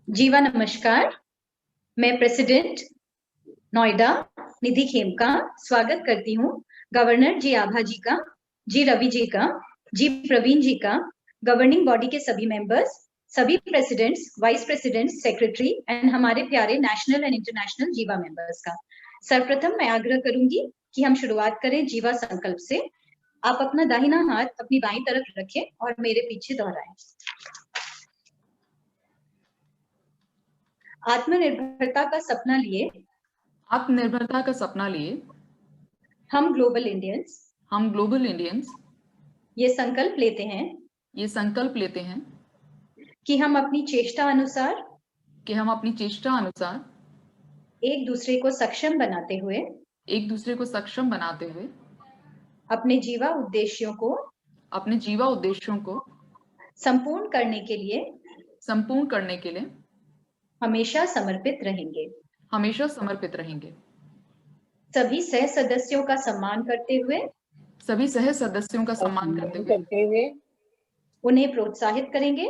जीवा नमस्कार। मैं प्रेसिडेंट नोएडा निधि खेमका स्वागत करती हूँ गवर्नर जी आभा जी का, जी रवि जी का, जी प्रवीण जी का, गवर्निंग बॉडी के सभी मेंबर्स, सभी presidents, vice presidents, secretary and हमारे प्यारे national and international Jiva members का। सर्वप्रथम मैं आग्रह करूंगी कि हम शुरुआत करें जीवा संकल्प से। आप अपना दाहिना हाथ अपनी बाईं तरफ रखें और मेरे पीछे दोहराएं। आत्मनिर्भरता का सपना लिए, आत्मनिर्भरता का सपना लिए हम ग्लोबल इंडियंस ये संकल्प लेते हैं कि हम अपनी चेष्टा अनुसार एक दूसरे को सक्षम बनाते हुए अपने जीवा उद्देश्यों को संपूर्ण करने के लिए हमेशा समर्पित रहेंगे। सभी सह सदस्यों का सम्मान करते हुए उन्हें प्रोत्साहित करेंगे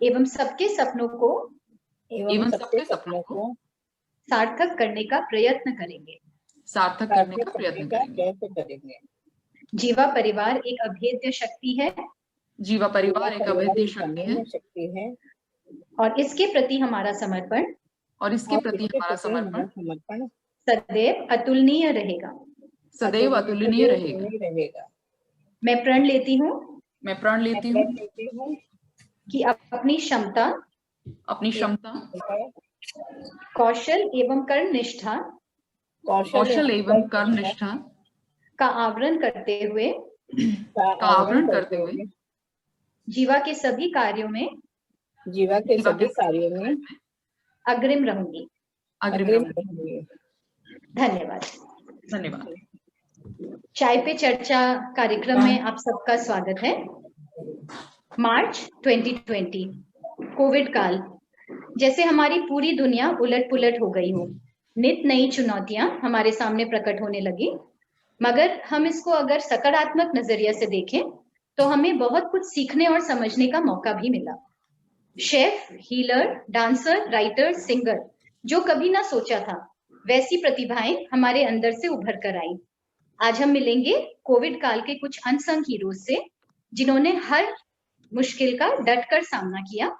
एवं सबके सपनों को सार्थक करने का प्रयत्न करेंगे। जीवा परिवार एक अभेद्य शक्ति है और इसके प्रति हमारा समर्पण सदैव अतुलनीय रहेगा। मैं प्रण लेती हूँ कि अपनी क्षमता, कौशल एवं कर्मनिष्ठा का आवरण करते हुए जीवा के सभी कार्यों में अग्रिम रहूंगी। धन्यवाद। चाय पे चर्चा कार्यक्रम में आप सबका स्वागत है। मार्च 2020 कोविड काल, जैसे हमारी पूरी दुनिया उलट पुलट हो गई हो। नित नई चुनौतियां हमारे सामने प्रकट होने लगी, मगर हम इसको अगर सकारात्मक नजरिए से देखें तो हमें बहुत कुछ सीखने और समझने का मौका भी मिला। Chef, healer, dancer, writer, singer, जो कभी ना सोचा था वैसी प्रतिभाएं हमारे अंदर से उभर कर आई। आज हम मिलेंगे कोविड काल के कुछ अनसंग हीरोज से, जिन्होंने हर मुश्किल का डटकर सामना किया।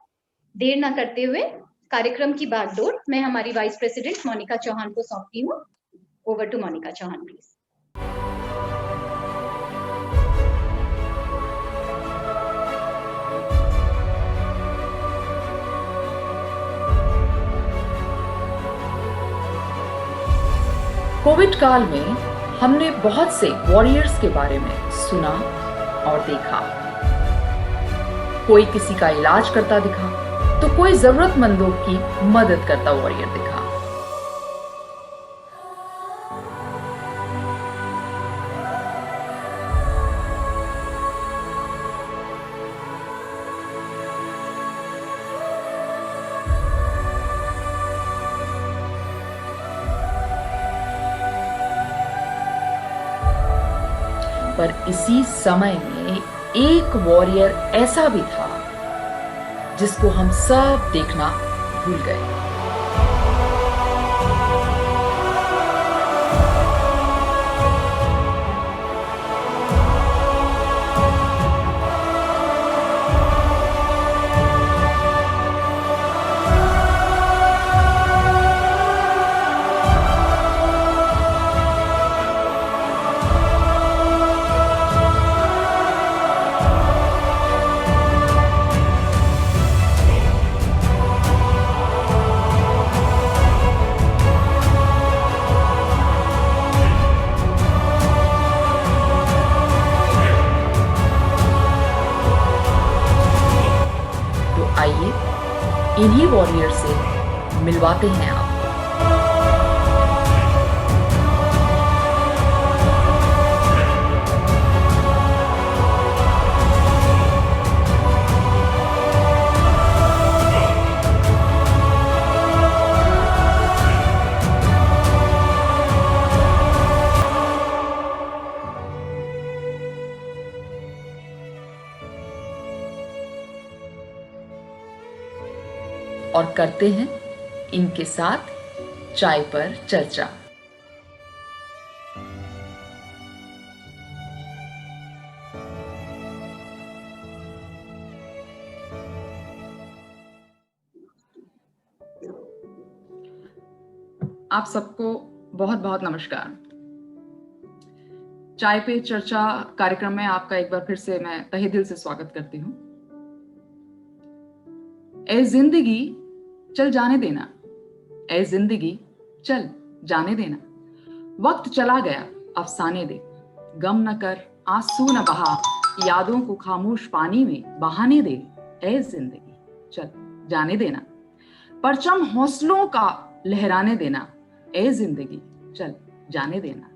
देर ना करते हुए कार्यक्रम की बागडोर मैं हमारी वाइस प्रेसिडेंट मोनिका चौहान को सौंपती हूँ। Over to Monika Chauhan please. Covid काल में हमने बहुत से वॉरियर्स के बारे में सुना और देखा। कोई किसी का इलाज करता दिखा तो कोई जरूरतमंदों की मदद करता वॉरियर दिखा। पर इसी समय में एक वॉरियर ऐसा भी था जिसको हम सब देखना भूल गए। इन्हीं वॉरियर से मिलवाते हैं आप। और करते हैं इनके साथ चाय पर चर्चा। आप सबको बहुत बहुत नमस्कार। चाय पे चर्चा कार्यक्रम में आपका एक बार फिर से मैं तहे दिल से स्वागत करती हूँ। ए जिंदगी चल जाने देना, ए जिंदगी चल जाने देना, वक्त चला गया अफसाने दे, गम न कर आंसू न बहा, यादों को खामोश पानी में बहाने दे, ए जिंदगी चल जाने देना, परचम हौसलों का लहराने देना, ए जिंदगी चल जाने देना।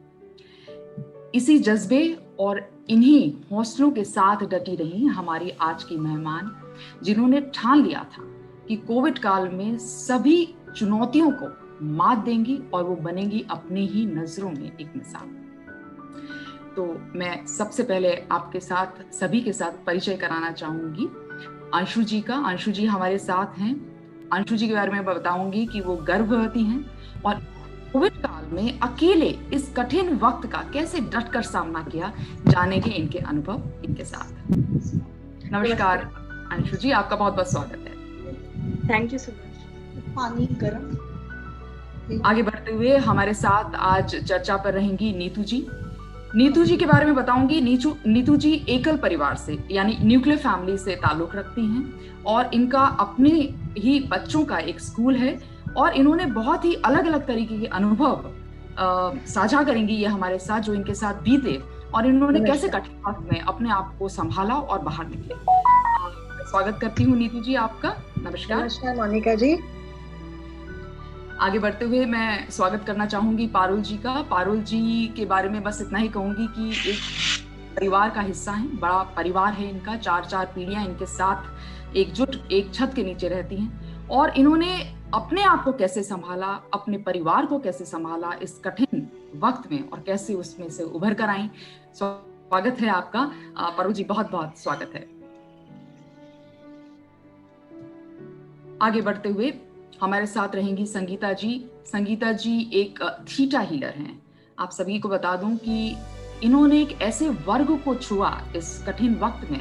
इसी जज्बे और इन्हीं हौसलों के साथ डटी रही हमारी आज की मेहमान, जिन्होंने ठान लिया था कि कोविड काल में सभी चुनौतियों को मात देंगी और वो बनेंगी अपनी ही नजरों में एक मिसाल। तो मैं सबसे पहले आपके साथ सभी के साथ परिचय कराना चाहूंगी अंशु जी का। अंशु जी हमारे साथ हैं। अंशु जी के बारे में बताऊंगी कि वो गर्भवती हैं और कोविड काल में अकेले इस कठिन वक्त का कैसे डटकर सामना किया, जानेंगे इनके अनुभव इनके साथ। नमस्कार अंशु जी, आपका बहुत बहुत स्वागत है। Thank you so much. पानी गरम। आगे बढ़ते हुए हमारे साथ आज चर्चा पर रहेंगी नीतू जी। नीतू जी के बारे में बताऊंगी। नीतू जी एकल परिवार से यानी न्यूक्लियर फैमिली से ताल्लुक रखती हैं और इनका अपने ही बच्चों का एक स्कूल है और इन्होंने बहुत ही अलग अलग तरीके के अनुभव साझा करेंगी ये हमारे साथ, जो इनके साथ बीते और इन्होंने कैसे कठिन वक्त में अपने आप को संभाला और बाहर निकले। स्वागत करती हूँ नीतू जी आपका। नमस्कार। नमस्कार मोनिका जी। आगे बढ़ते हुए मैं स्वागत करना चाहूंगी पारुल जी का। पारुल जी के बारे में बस इतना ही कहूंगी कि एक परिवार का हिस्सा है, बड़ा परिवार है इनका, 4 पीढ़ियां इनके साथ एकजुट एक छत के नीचे रहती हैं और इन्होंने अपने आप को कैसे संभाला, अपने परिवार को कैसे संभाला इस कठिन वक्त में और कैसे उसमें से उभर कर आई। स्वागत है आपका पारुल जी, बहुत बहुत स्वागत है। आगे बढ़ते हुए हमारे साथ रहेंगी संगीता जी। संगीता जी एक थीटा हीलर हैं। आप सभी को बता दूं कि इन्होंने एक ऐसे वर्ग को छुआ इस कठिन वक्त में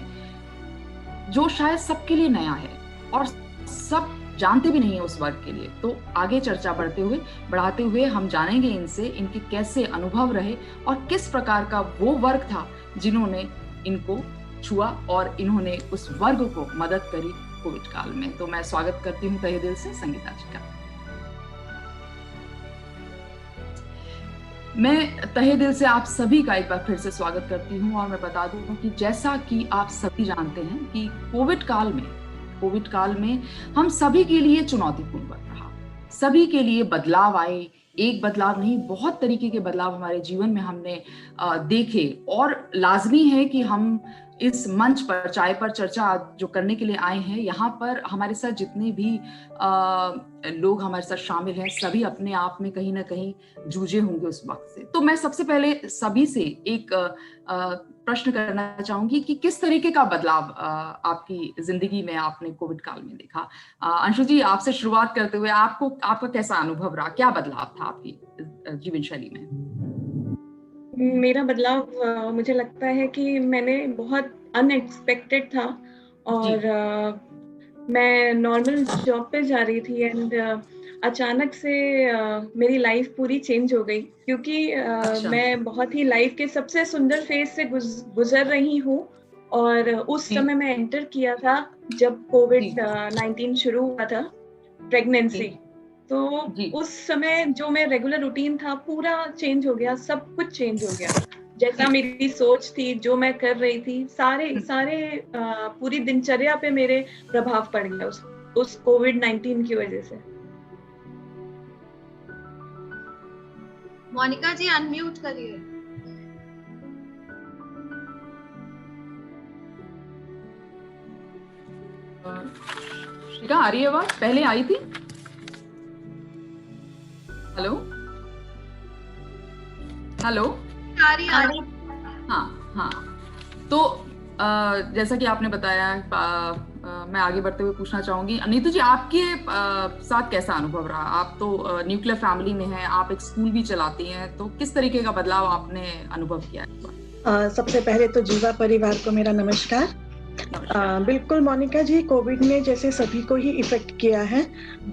जो शायद सबके लिए नया है और सब जानते भी नहीं है उस वर्ग के लिए। तो आगे चर्चा बढ़ाते हुए हम जानेंगे इनसे इनके कैसे अनुभव रहे और किस प्रकार का वो वर्ग था जिन्होंने इनको छुआ और इन्होंने उस वर्ग को मदद करी कोविड काल में। तो मैं स्वागत करती हूँ तहे दिल से संगीता जी का। मैं तहे दिल से आप सभी का एक बार फिर से स्वागत करती हूँ और मैं बता दूं कि जैसा कि आप सभी जानते हैं कि कोविड काल में हम सभी के लिए चुनौतीपूर्ण वक्त रहा। सभी के लिए बदलाव आए, एक बदलाव नहीं बहुत तरीके के बदलाव हमारे जीवन में हमने देखे और लाजमी है कि हम इस मंच पर चाय पर चर्चा जो करने के लिए आए हैं, यहाँ पर हमारे साथ जितने भी लोग हमारे साथ शामिल हैं सभी अपने आप में कहीं ना कहीं जूझे होंगे उस वक्त से। तो मैं सबसे पहले सभी से एक प्रश्न करना चाहूंगी कि किस तरीके का बदलाव आपकी जिंदगी में आपने कोविड काल में देखा। अंशु जी, आपसे शुरुआत करते हुए आपका कैसा अनुभव रहा, क्या बदलाव था आपकी जीवन शैली में? मेरा बदलाव मुझे लगता है कि मैंने बहुत अनएक्सपेक्टेड था और मैं नॉर्मल जॉब पे जा रही थी एंड अचानक से मेरी लाइफ पूरी चेंज हो गई क्योंकि मैं बहुत ही लाइफ के सबसे सुंदर फेज से गुजर रही हूँ और उस समय मैं एंटर किया था जब कोविड-19 शुरू हुआ था, प्रेगनेंसी। तो उस समय जो मैं रेगुलर रूटीन था पूरा चेंज हो गया, सब कुछ चेंज हो गया। जैसा मेरी सोच थी, जो मैं कर रही थी, सारे पूरी दिनचर्या पे मेरे प्रभाव पड़ गया उस कोविड-19 की वजह से। मोनिका जी अनम्यूट करिए। आ रही है आवाज? पहले आई थी। हेलो हेलो, हाँ। तो जैसा कि आपने बताया मैं आगे बढ़ते हुए पूछना चाहूंगी, नीतू जी आपके साथ कैसा अनुभव रहा? आप तो न्यूक्लियर फैमिली में हैं, आप एक स्कूल भी चलाती हैं, तो किस तरीके का बदलाव आपने अनुभव किया है? सबसे पहले तो जीवा परिवार को मेरा नमस्कार। बिल्कुल मोनिका जी, कोविड ने जैसे सभी को ही इफेक्ट किया है,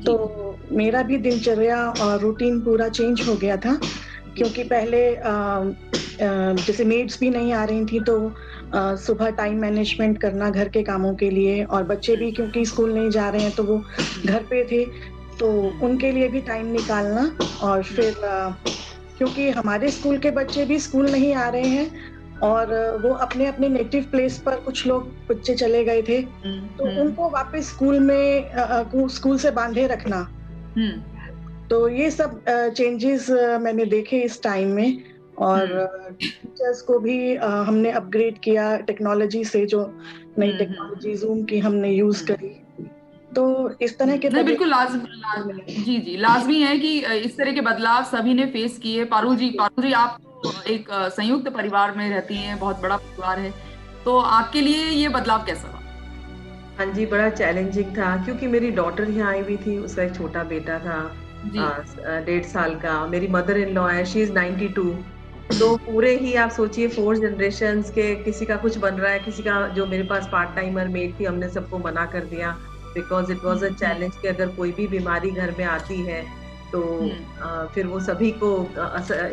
तो मेरा भी दिनचर्या और रूटीन पूरा चेंज हो गया था, क्योंकि पहले जैसे मेड्स भी नहीं आ रही थी, तो सुबह टाइम मैनेजमेंट करना घर के कामों के लिए, और बच्चे भी क्योंकि स्कूल नहीं जा रहे हैं तो वो घर पे थे, तो उनके लिए भी टाइम निकालना। और फिर क्योंकि हमारे स्कूल के बच्चे भी स्कूल नहीं आ रहे हैं और वो अपने अपने नेटिव प्लेस पर, कुछ लोग बच्चे चले गए थे, तो उनको वापस स्कूल में स्कूल से बांधे रखना, तो ये सब चेंजेस मैंने देखे इस टाइम में। और टीचर्स को भी हमने अपग्रेड किया टेक्नोलॉजी से, जो नई टेक्नोलॉजी जूम की हमने यूज करी, तो इस तरह के बिल्कुल जी लाजमी है कि इस तरह के बदलाव सभी ने फेस किए। पारुल जी आप एक संयुक्त परिवार में रहती हैं, बहुत बड़ा परिवार है, तो आपके लिए ये बदलाव कैसा रहा? हाँ जी, बड़ा चैलेंजिंग था, क्योंकि मेरी डॉटर यहाँ आई हुई थी, उसका एक छोटा बेटा था 1.5 साल का। मेरी मदर इन लॉ है, शी इज 92, तो पूरे ही आप सोचिए 4 जनरेशंस के, किसी का कुछ बन रहा है, किसी का, जो मेरे पास पार्ट टाइमर मेड थी, हमने सबको मना कर दिया, because it was a challenge कि अगर कोई भी बीमारी घर में आती है तो फिर वो सभी को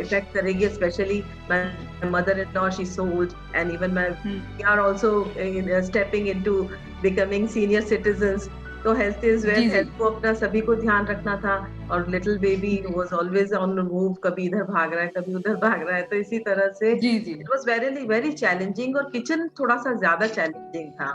इफेक्ट करेगी, specially my mother in law, she is so old, and even my we are also stepping into becoming senior citizens, तो हेल्थ इज वेल्थ, हेल्थ को अपना सभी को ध्यान रखना था। और little baby was always on the move, कभी इधर भाग रहा है, कभी उधर भाग रहा है, तो इसी तरह से it was very very challenging, और किचन थोड़ा सा ज्यादा चैलेंजिंग था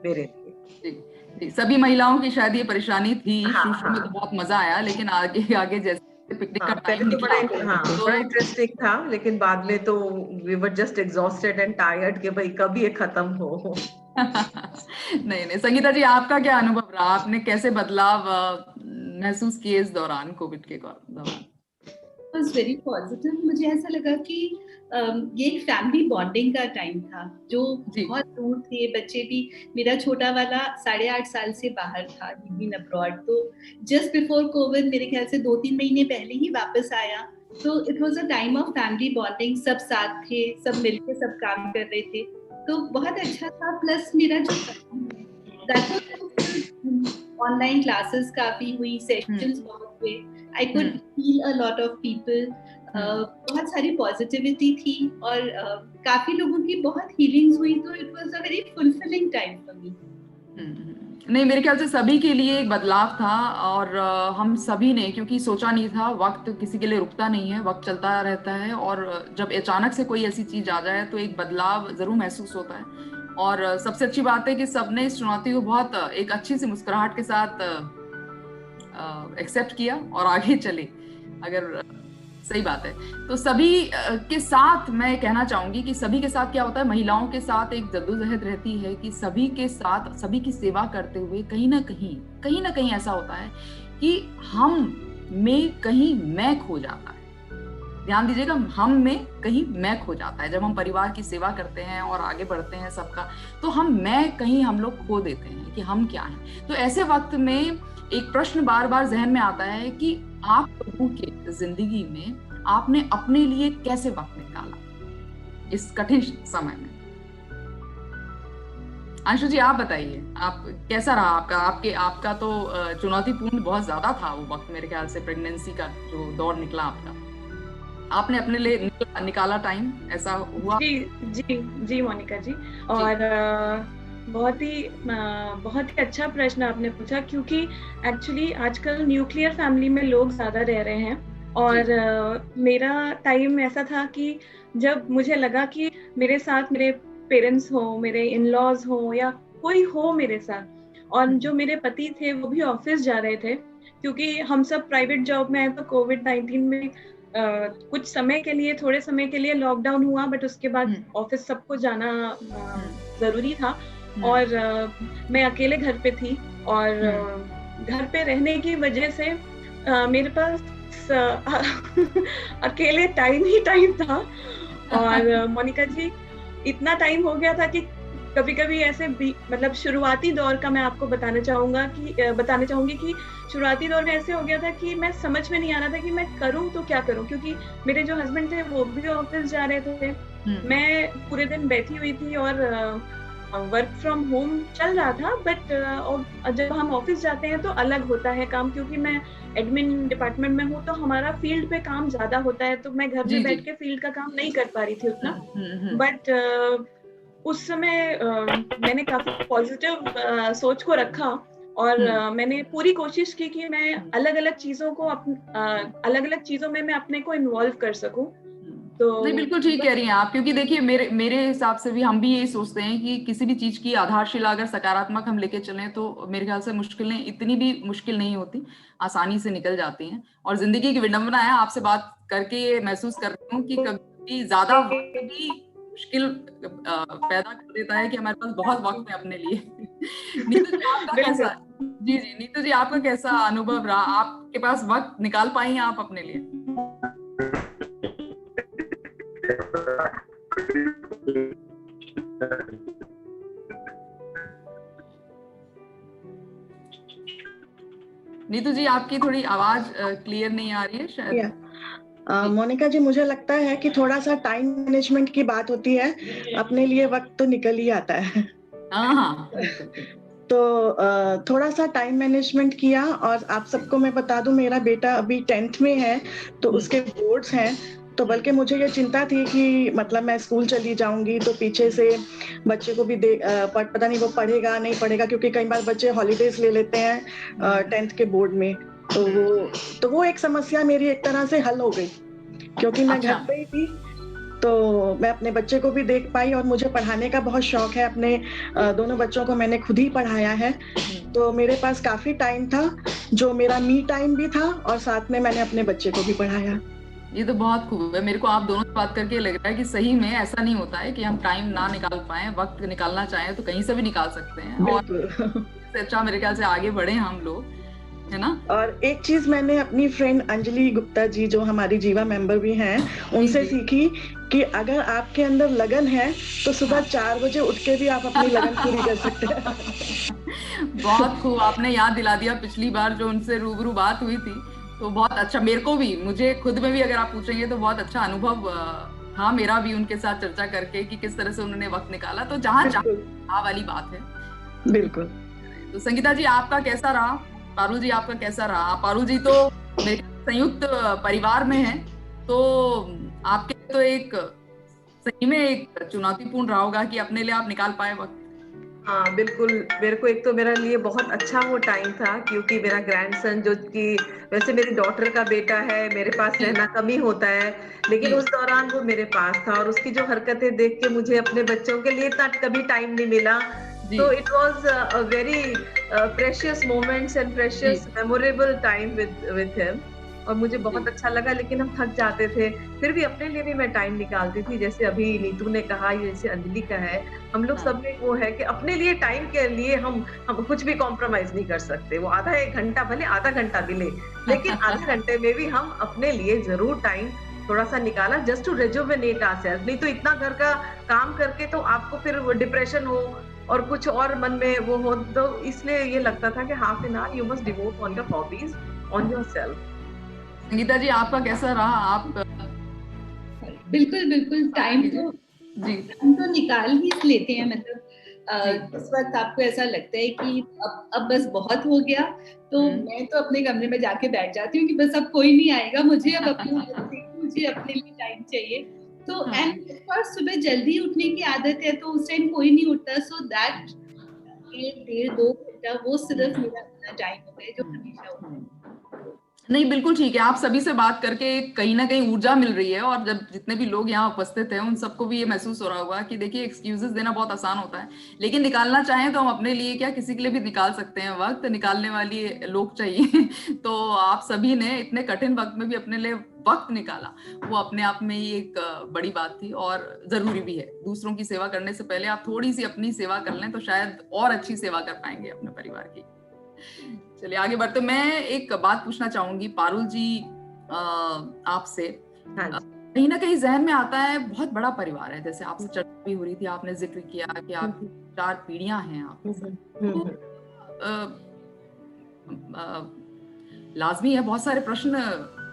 मेरे लिए। सभी महिलाओं की शायद ये परेशानी थी। शुरू में तो बहुत मजा आया, लेकिन आगे जैसे पिकनिक का टाइम निकला, बड़ा इंटरेस्टिंग था, लेकिन बाद में तो we were just exhausted and tired कि भाई कब ये खत्म हो। नहीं, संगीता जी आपका क्या अनुभव रहा? आपने कैसे बदलाव महसूस किए इस दौरान, कोविड के दौरान? was very positive. मुझे ऐसा लगा कि ये एक फैमिली बॉन्डिंग का टाइम था, जो बहुत दूर थे बच्चे भी। मेरा छोटा वाला 8.5 साल से बाहर था, इन अब्रॉड, तो जस्ट बिफोर कोविड, मेरे ख्याल से 2-3 महीने पहले ही वापस आया, तो it was a time of family bonding, सब साथ थे, सब मिलके सब काम कर रहे थे, तो बहुत अच्छा था। प्लस मेरा जो ऑनलाइन क्लासेस काफी हुई, सेशंस बहुत हुए, I could feel a lot of people, बहुत सारी पॉजिटिविटी थी, और काफी लोगों की बहुत हीलिंग्स हुई, तो it was a very fulfilling time for me. नहीं, मेरे ख्याल से सभी के लिए एक बदलाव था, और हम सभी ने, क्योंकि सोचा नहीं था, वक्त किसी के लिए रुकता नहीं है, वक्त चलता रहता है, और जब अचानक से कोई ऐसी चीज आ जाए तो एक बदलाव जरूर महसूस होता है। और सबसे अच्छी बात है कि सबने इस चुनौती को बहुत एक अच्छी सी मुस्कुराहट के साथ एक्सेप्ट किया और आगे चले, अगर सही बात है। तो सभी के साथ मैं कहना चाहूंगी कि सभी के साथ क्या होता है, महिलाओं के साथ एक जद्दोजहद रहती है कि सभी के साथ, सभी की सेवा करते हुए कहीं ना कहीं ऐसा होता है कि हम में कहीं मैं खो जाता है। ध्यान दीजिएगा, हम में कहीं मैं खो जाता है। जब हम परिवार की सेवा करते हैं और आगे बढ़ते हैं सबका, तो हम लोग खो देते हैं कि हम क्या हैं। तो ऐसे वक्त में एक प्रश्न बार बार जहन में आता है कि आप लोगों के जिंदगी में आपने अपने लिए कैसे वक्त निकाला इस कठिन समय में? अंशु जी आप बताइए, आप कैसा रहा आपका तो चुनौतीपूर्ण बहुत ज्यादा था वो वक्त, मेरे ख्याल से प्रेगनेंसी का जो दौर निकला आपने अपने लिए निकाला टाइम, ऐसा हुआ? जी मोनिका जी, और बहुत ही अच्छा प्रश्न आपने पूछा, क्योंकि एक्चुअली आजकल न्यूक्लियर फैमिली में लोग ज्यादा रह रहे हैं, और मेरा टाइम ऐसा था कि जब मुझे लगा कि मेरे साथ मेरे पेरेंट्स हो, मेरे इन-लॉज हो, या कोई हो मेरे साथ, और जो मेरे पति थे वो भी ऑफिस जा रहे थे, क्योंकि हम सब प्राइवेट जॉब में हैं, तो कोविड-19 में कुछ समय के लिए, थोड़े समय के लिए लॉकडाउन हुआ, बट उसके बाद ऑफिस सबको जाना जरूरी था, और मैं अकेले घर पे थी, और घर पे रहने की वजह से मेरे पास अकेले टाइम था, और मोनिका जी इतना टाइम हो गया था कि कभी कभी ऐसे भी, मतलब शुरुआती दौर का मैं आपको बताना चाहूंगी कि शुरुआती दौर में ऐसे हो गया था कि मैं समझ में नहीं आ रहा था कि मैं करूं तो क्या करूं, क्योंकि मेरे जो हस्बैंड थे वो भी ऑफिस जा रहे थे, मैं पूरे दिन बैठी हुई थी और वर्क फ्रॉम होम चल रहा था। बट जब हम ऑफिस जाते हैं तो अलग होता है काम, क्योंकि मैं एडमिन डिपार्टमेंट में हूँ तो हमारा फील्ड पे काम ज्यादा होता है, तो मैं घर में बैठ के फील्ड का काम नहीं कर पा रही थी उतना। बट उस समय मैंने काफी पॉजिटिव सोच को रखा और मैंने पूरी कोशिश की कि मैं अलग अलग चीजों में मैं अपने को इन्वॉल्व कर सकूं। तो नहीं, बिल्कुल ठीक कह रही हैं आप, क्योंकि देखिए मेरे हिसाब से भी हम भी यही सोचते हैं कि किसी भी चीज की आधारशिला अगर सकारात्मक हम लेके चलें तो मेरे ख्याल से मुश्किलें इतनी भी मुश्किल नहीं होती, आसानी से निकल जाती हैं। और जिंदगी की विडंबना है, आपसे बात करके ये महसूस कर रही हूँ कि कभी ज्यादा वक्त भी मुश्किल पैदा कर देता है कि हमारे पास बहुत वक्त है अपने लिए। नीतू जी आपका कैसा, जी नीतू जी आपका कैसा अनुभव रहा, आपके पास वक्त निकाल पाई हैं आप अपने लिए? नीतू जी आपकी थोड़ी आवाज क्लियर नहीं आ रही है शायद। मोनिका जी, मुझे लगता है कि थोड़ा सा टाइम मैनेजमेंट की बात होती है, अपने लिए वक्त तो निकल ही आता है। हाँ तो थोड़ा सा टाइम मैनेजमेंट किया। और आप सबको मैं बता दूं, मेरा बेटा अभी 10th में है, तो उसके बोर्ड्स हैं। तो बल्कि मुझे ये चिंता थी कि मतलब मैं स्कूल चली जाऊंगी तो पीछे से बच्चे को भी पता नहीं वो पढ़ेगा नहीं पढ़ेगा, क्योंकि कई बार बच्चे हॉलीडेज ले लेते हैं 10th के बोर्ड में। तो वो एक समस्या मेरी एक तरह से हल हो गई, क्योंकि मैं घर पे ही थी तो मैं अपने बच्चे को भी देख पाई। और मुझे पढ़ाने का बहुत शौक है, अपने दोनों बच्चों को मैंने खुद ही पढ़ाया है। तो मेरे पास काफी टाइम था, जो मेरा मी टाइम भी था, और साथ में मैंने अपने बच्चे को भी पढ़ाया। ये तो बहुत खूब है। मेरे को आप दोनों से बात करके लग रहा है कि सही में ऐसा नहीं होता है कि हम टाइम ना निकाल पाए, वक्त निकालना चाहें तो कहीं से भी निकाल सकते हैं। और अच्छा, मेरे ख्याल से आगे बढ़े हम लोग, है ना। और एक चीज मैंने अपनी फ्रेंड अंजलि गुप्ता जी, जो हमारी जीवा मेंबर भी हैं, उनसे सीखी कि अगर आपके अंदर लगन है तो सुबह 4 बजे उठ के भी आप अपनी लगन पूरी कर सकते हैं। बहुत खूब, आपने याद दिला दिया पिछली बार जो उनसे रूबरू बात हुई थी, तो बहुत अच्छा, मेरे को भी, मुझे खुद में भी अगर आप पूछेंगे तो बहुत अच्छा अनुभव था मेरा भी उनके साथ चर्चा करके कि किस तरह से उन्होंने वक्त निकाला। तो जहाँ वाली बात है। बिल्कुल। तो संगीता जी आपका कैसा रहा, पारुल जी आपका कैसा रहा? पारुल जी तो मेरे संयुक्त परिवार में है, तो आपके तो एक सही में एक चुनौतीपूर्ण रहा होगा कि अपने लिए आप निकाल पाए वक्त। हाँ बिल्कुल, मेरे को एक तो मेरे लिए बहुत अच्छा वो टाइम था, क्योंकि मेरा ग्रैंडसन, जो कि वैसे मेरी डॉटर का बेटा है, मेरे पास रहना कम ही होता है, लेकिन उस दौरान वो मेरे पास था और उसकी जो हरकतें देख के मुझे अपने बच्चों के लिए इतना कभी टाइम नहीं मिला। तो it was a very precious moments and precious memorable time with him, और मुझे बहुत अच्छा लगा। लेकिन हम थक जाते थे, फिर भी अपने लिए भी मैं टाइम निकालती थी। जैसे अभी नीतू ने कहा, जैसे अंजलि का है, हम लोग सब में वो है कि अपने लिए टाइम के लिए हम कुछ भी कॉम्प्रोमाइज नहीं कर सकते। वो आधा एक घंटा, भले आधा घंटा भी ले, लेकिन आधे घंटे में भी हम अपने लिए जरूर टाइम थोड़ा सा निकाला, जस्ट टू रिजुवेनेट आवरसेल्फ। नहीं तो इतना घर का काम करके तो आपको फिर डिप्रेशन हो और कुछ और मन में वो हो, तो इसलिए ये लगता था कि half an hour you must devote on your hobbies, on yourself. Sangeeta ji आपका कैसा रहा? आप बिल्कुल टाइम तो निकाल ही लेते हैं, मतलब इस वक्त आपको ऐसा लगता है कि अब बस बहुत हो गया, तो मैं तो अपने कमरे में जाके बैठ जाती हूँ कि बस अब कोई नहीं आएगा, मुझे अब मुझे अपने लिए टाइम चाहिए। तो एंड सुबह जल्दी उठने की आदत है, तो उस टाइम कोई नहीं उठता, सो दैट 1-1.5-2 घंटा वो सिर्फ मेरा अपना टाइम होता है जो हमेशा होता है। नहीं, बिल्कुल ठीक है। आप सभी से बात करके कहीं ना कहीं ऊर्जा मिल रही है, और जब जितने भी लोग यहाँ उपस्थित हैं उन सबको भी ये महसूस हो रहा होगा कि देखिए एक्सक्यूजेस देना बहुत आसान होता है, लेकिन निकालना चाहें तो हम अपने लिए क्या किसी के लिए भी निकाल सकते हैं। वक्त निकालने वाली लोग चाहिए। तो आप सभी ने इतने कठिन वक्त में भी अपने लिए वक्त निकाला, वो अपने आप में ही एक बड़ी बात थी और जरूरी भी है। दूसरों की सेवा करने से पहले आप थोड़ी सी अपनी सेवा कर लें तो शायद और अच्छी सेवा कर पाएंगे अपने परिवार की। चलिए आगे बढ़ते। मैं एक बात पूछना चाहूंगी पारुल जी आपसे। कहीं ना कहीं जहन में आता है बहुत बड़ा परिवार है, जैसे आपसे चर्चा भी हो रही थी, आपने जिक्र किया कि आप 4 पीढ़ियां हैं आपके साथ। तो लाजमी है बहुत सारे प्रश्न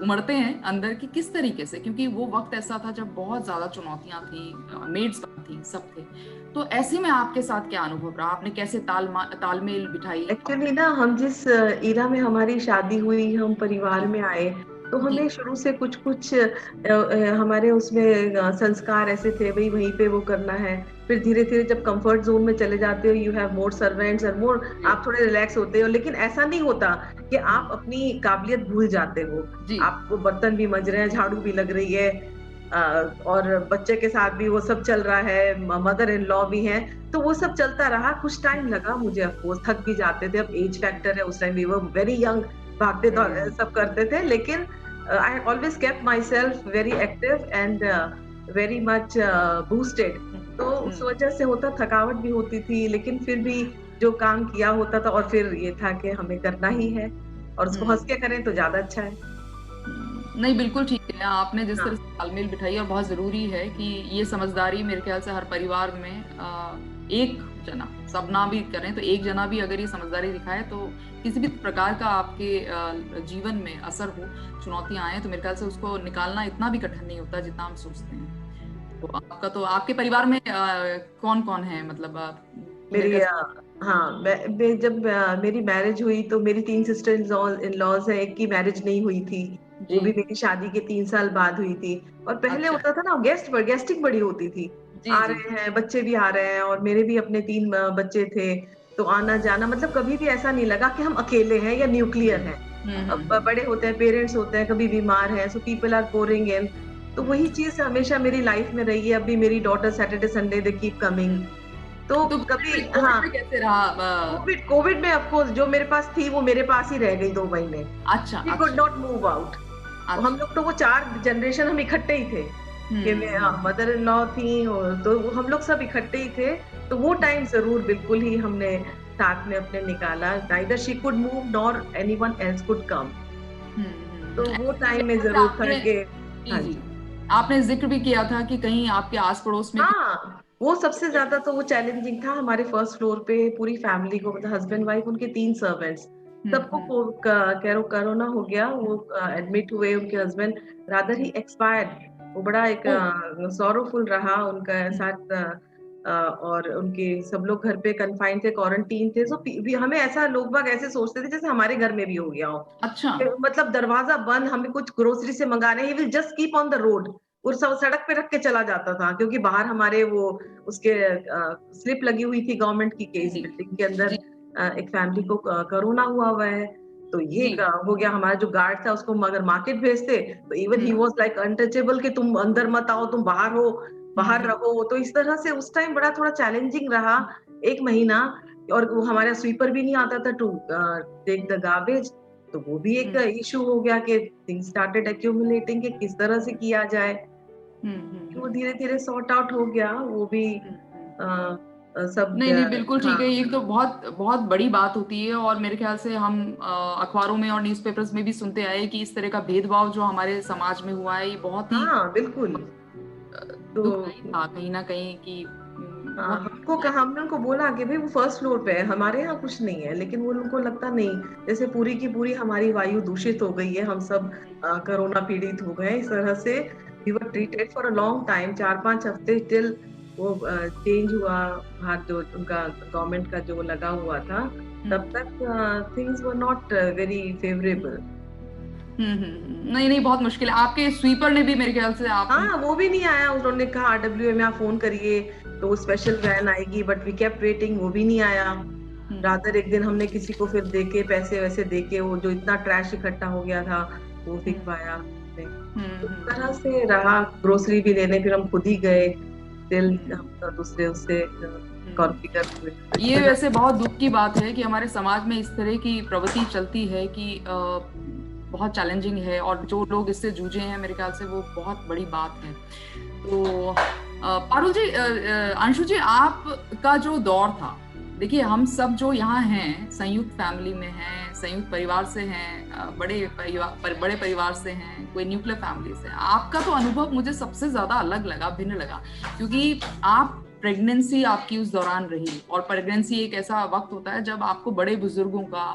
उमड़ते हैं अंदर कि किस तरीके से, क्योंकि वो वक्त ऐसा था जब बहुत ज्यादा चुनौतियां थी, मेड्स थी, सब थे। तो ऐसे में आपके साथ क्या अनुभव रहा, आपने कैसे तालमेल बिठाई? एक्चुअली ना हम जिस इरा में हमारी शादी हुई, हम परिवार में आए, तो हमें शुरू से कुछ कुछ हमारे उसमें संस्कार ऐसे थे, भाई वहीं पे वो करना है। फिर धीरे धीरे जब कंफर्ट जोन में चले जाते हो, यू हैव मोर सर्वेंट्स और मोर, आप थोड़े रिलैक्स होते हो। लेकिन ऐसा नहीं होता कि आप अपनी काबिलियत भूल जाते हो। आपको बर्तन भी मंज रहे हैं, झाड़ू भी लग रही है, और बच्चे के साथ भी वो सब चल रहा है, मदर इन लॉ भी है, तो वो सब चलता रहा। कुछ टाइम लगा मुझे, ऑफकोर्स थक भी जाते थे, अब एज फैक्टर है, उस time we were very young, भागते सब करते थे। लेकिन I always kept myself very active and very much boosted. तो उस वजह से होता, थकावट भी होती थी, लेकिन फिर भी जो काम किया होता था, और फिर ये था कि हमें करना ही है, और उसको हंस के करें तो ज्यादा अच्छा है। नहीं, बिल्कुल ठीक है, आपने जिस तरह से तालमेल बिठाई, और बहुत जरूरी है कि ये समझदारी मेरे ख्याल से हर परिवार में एक जना, सब ना भी करें तो एक जना भी अगर ये समझदारी दिखाए, तो किसी भी प्रकार का आपके जीवन में असर हो, चुनौतियां आए, तो मेरे ख्याल से उसको निकालना इतना भी कठिन नहीं होता जितना हम सोचते हैं। तो आपके परिवार में कौन कौन है, मतलब मेरी हाँ, मैं जब मेरी मैरिज हुई तो मेरी 3 सिस्टर इन लॉज है, एक की मैरिज नहीं हुई थी, वो भी मेरी शादी के 3 साल बाद हुई थी। और पहले होता था ना, गेस्टिंग बड़ी होती थी, आ रहे हैं बच्चे भी आ रहे हैं, और मेरे भी अपने 3 बच्चे थे, तो आना जाना, मतलब कभी भी ऐसा नहीं लगा कि हम अकेले हैं या न्यूक्लियर हैं। अब बड़े होते हैं, पेरेंट्स होते हैं, कभी बीमार हैं, so people are pouring in. तो वही चीज हमेशा मेरी लाइफ में रही है। अभी मेरी daughter Saturday Sunday they keep coming. तो कभी कैसे रहा कोविड में, ऑफकोर्स जो मेरे पास थी वो मेरे पास ही रह गई 2 महीने। अच्छा, we could not move out. हम लोग तो वो 4 जनरेशन हम इकट्ठे ही थे, कि मदर इन लॉ थी, तो हम लोग सब इकट्ठे ही थे। तो वो टाइम जरूर बिल्कुल ही हमने साथ में अपने निकाला। Neither she could move nor anyone else could come. तो वो टाइम में जरूर था कि आपने जिक्र भी किया था कि कहीं आपके आस पड़ोस में, हाँ, वो सबसे ज्यादा तो वो चैलेंजिंग था। हमारे फर्स्ट फ्लोर पे पूरी फैमिली को, मतलब हस्बैंड वाइफ, उनके 3 सर्वेंट्स, सबको कोरोना हो गया। वो एडमिट हुए, उनके हस्बैंड रादर ही एक्सपायर्ड। वो बड़ा एक सॉरोफुल रहा उनका साथ, और उनके सब लोग घर पे कन्फाइंड थे, क्वारंटीन थे। सो हमें ऐसा, लोग बाग ऐसे सोचते थे जैसे हमारे घर में भी हो गया हो। अच्छा, मतलब दरवाजा बंद, हमें कुछ ग्रोसरी से मंगाने, he will just keep on the road, और सड़क पे रख के चला जाता था, क्योंकि बाहर हमारे वो उसके स्लिप लगी हुई थी गवर्नमेंट की, केस बिल्डिंग के अंदर एक फैमिली को कोरोना हुआ है। तो ये हो गया। हमारा जो गार्ड था, उसको अगर मार्केट भेजते तो even he was like untouchable, कि तुम अंदर मत आओ, तुम बाहर हो, बाहर रहो। तो इस तरह से उस टाइम बड़ा थोड़ा चैलेंजिंग रहा 1 महीना। और वो हमारा स्वीपर भी नहीं आता था टू टेक द गार्बेज, तो वो भी एक इशू हो गया कि थिंग्स स्टार्टेड एक्यूमुलेटिंग कि किस तरह से किया जाए। वो धीरे धीरे सॉर्ट आउट हो गया, वो भी सब। नहीं, बिल्कुल ठीक है। ये तो बहुत बहुत बड़ी बात होती है, और मेरे ख्याल से हम अखबारों में और न्यूज़पेपर्स में भी सुनते आए कि इस तरह का भेदभाव जो हमारे समाज में हुआ है, ये बहुत ही बिल्कुल तो कहीं ना कहीं की हमने उनको बोला कि भाई वो फर्स्ट फ्लोर पे है, हमारे यहाँ कुछ नहीं है। लेकिन वो उनको लगता नहीं, जैसे पूरी की पूरी हमारी वायु दूषित हो गई है, हम सब कोरोना पीड़ित हो गए इस तरह से। We were treated for a long time, 4-5 हफ्ते टिल वो चेंज हुआ, हाथ जो उनका गवर्नमेंट का जो लगा हुआ था, तब तक things were not very favourable. नहीं, बहुत मुश्किल है। आपके स्वीपर ने भी मेरे ख्याल से वो भी नहीं आया। उन्होंने कहा RWA में आप फोन करिए तो स्पेशल वैन आएगी, बट वी केप्ट वेटिंग, वो भी नहीं आया। रादर एक दिन हमने किसी को फिर देके, पैसे वैसे देके, वो जो इतना ट्रैश इकट्ठा हो गया था वो फिर पाया। तो इस तरह से रहा। ग्रोसरी भी लेने फिर हम खुद ही गए, दूसरे उससे कॉन्फ़िगर हुए। ये वैसे बहुत दुख की बात है कि हमारे समाज में इस तरह की प्रवृत्ति चलती है कि बहुत चैलेंजिंग है, और जो लोग इससे जूझे हैं मेरे ख्याल से वो बहुत बड़ी बात है। तो पारुल जी, अंशु जी, आपका जो दौर था, देखिए हम सब जो यहाँ हैं संयुक्त फैमिली में हैं, संयुक्त परिवार से हैं, बड़े परिवार से हैं, कोई न्यूक्लियर फैमिली से। आपका तो अनुभव मुझे सबसे ज्यादा अलग लगा, भिन्न लगा, क्योंकि आप प्रेगनेंसी आपकी उस दौरान रही, और प्रेगनेंसी एक ऐसा वक्त होता है जब आपको बड़े बुजुर्गों का,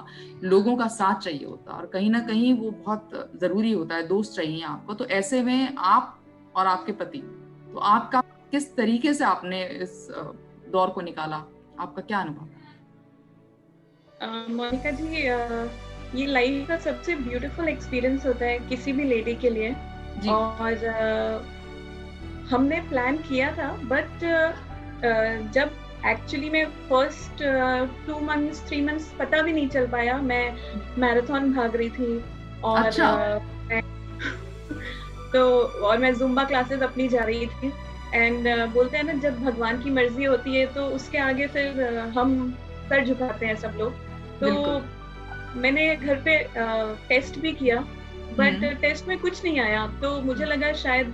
लोगों का साथ चाहिए होता है, और कहीं ना कहीं वो बहुत जरूरी होता है, दोस्त चाहिए आपको। तो ऐसे में आप और आपके पति, तो आपका किस तरीके से आपने इस दौर को निकाला, आपका क्या अनुभव? मोनिका जी, ये लाइफ का सबसे ब्यूटीफुल एक्सपीरियंस होता है किसी भी लेडी के लिए। और हमने प्लान किया था, बट जब एक्चुअली में फर्स्ट 2 months 3 months पता भी नहीं चल पाया। मैं मैराथन भाग रही थी, और और मैं जुम्बा क्लासेस अपनी जा रही थी। एंड बोलते हैं ना, जब भगवान की मर्जी होती है तो उसके आगे फिर हम सर झुकाते हैं सब लोग। तो मैंने घर पे टेस्ट भी किया, बट टेस्ट में कुछ नहीं आया। तो मुझे लगा शायद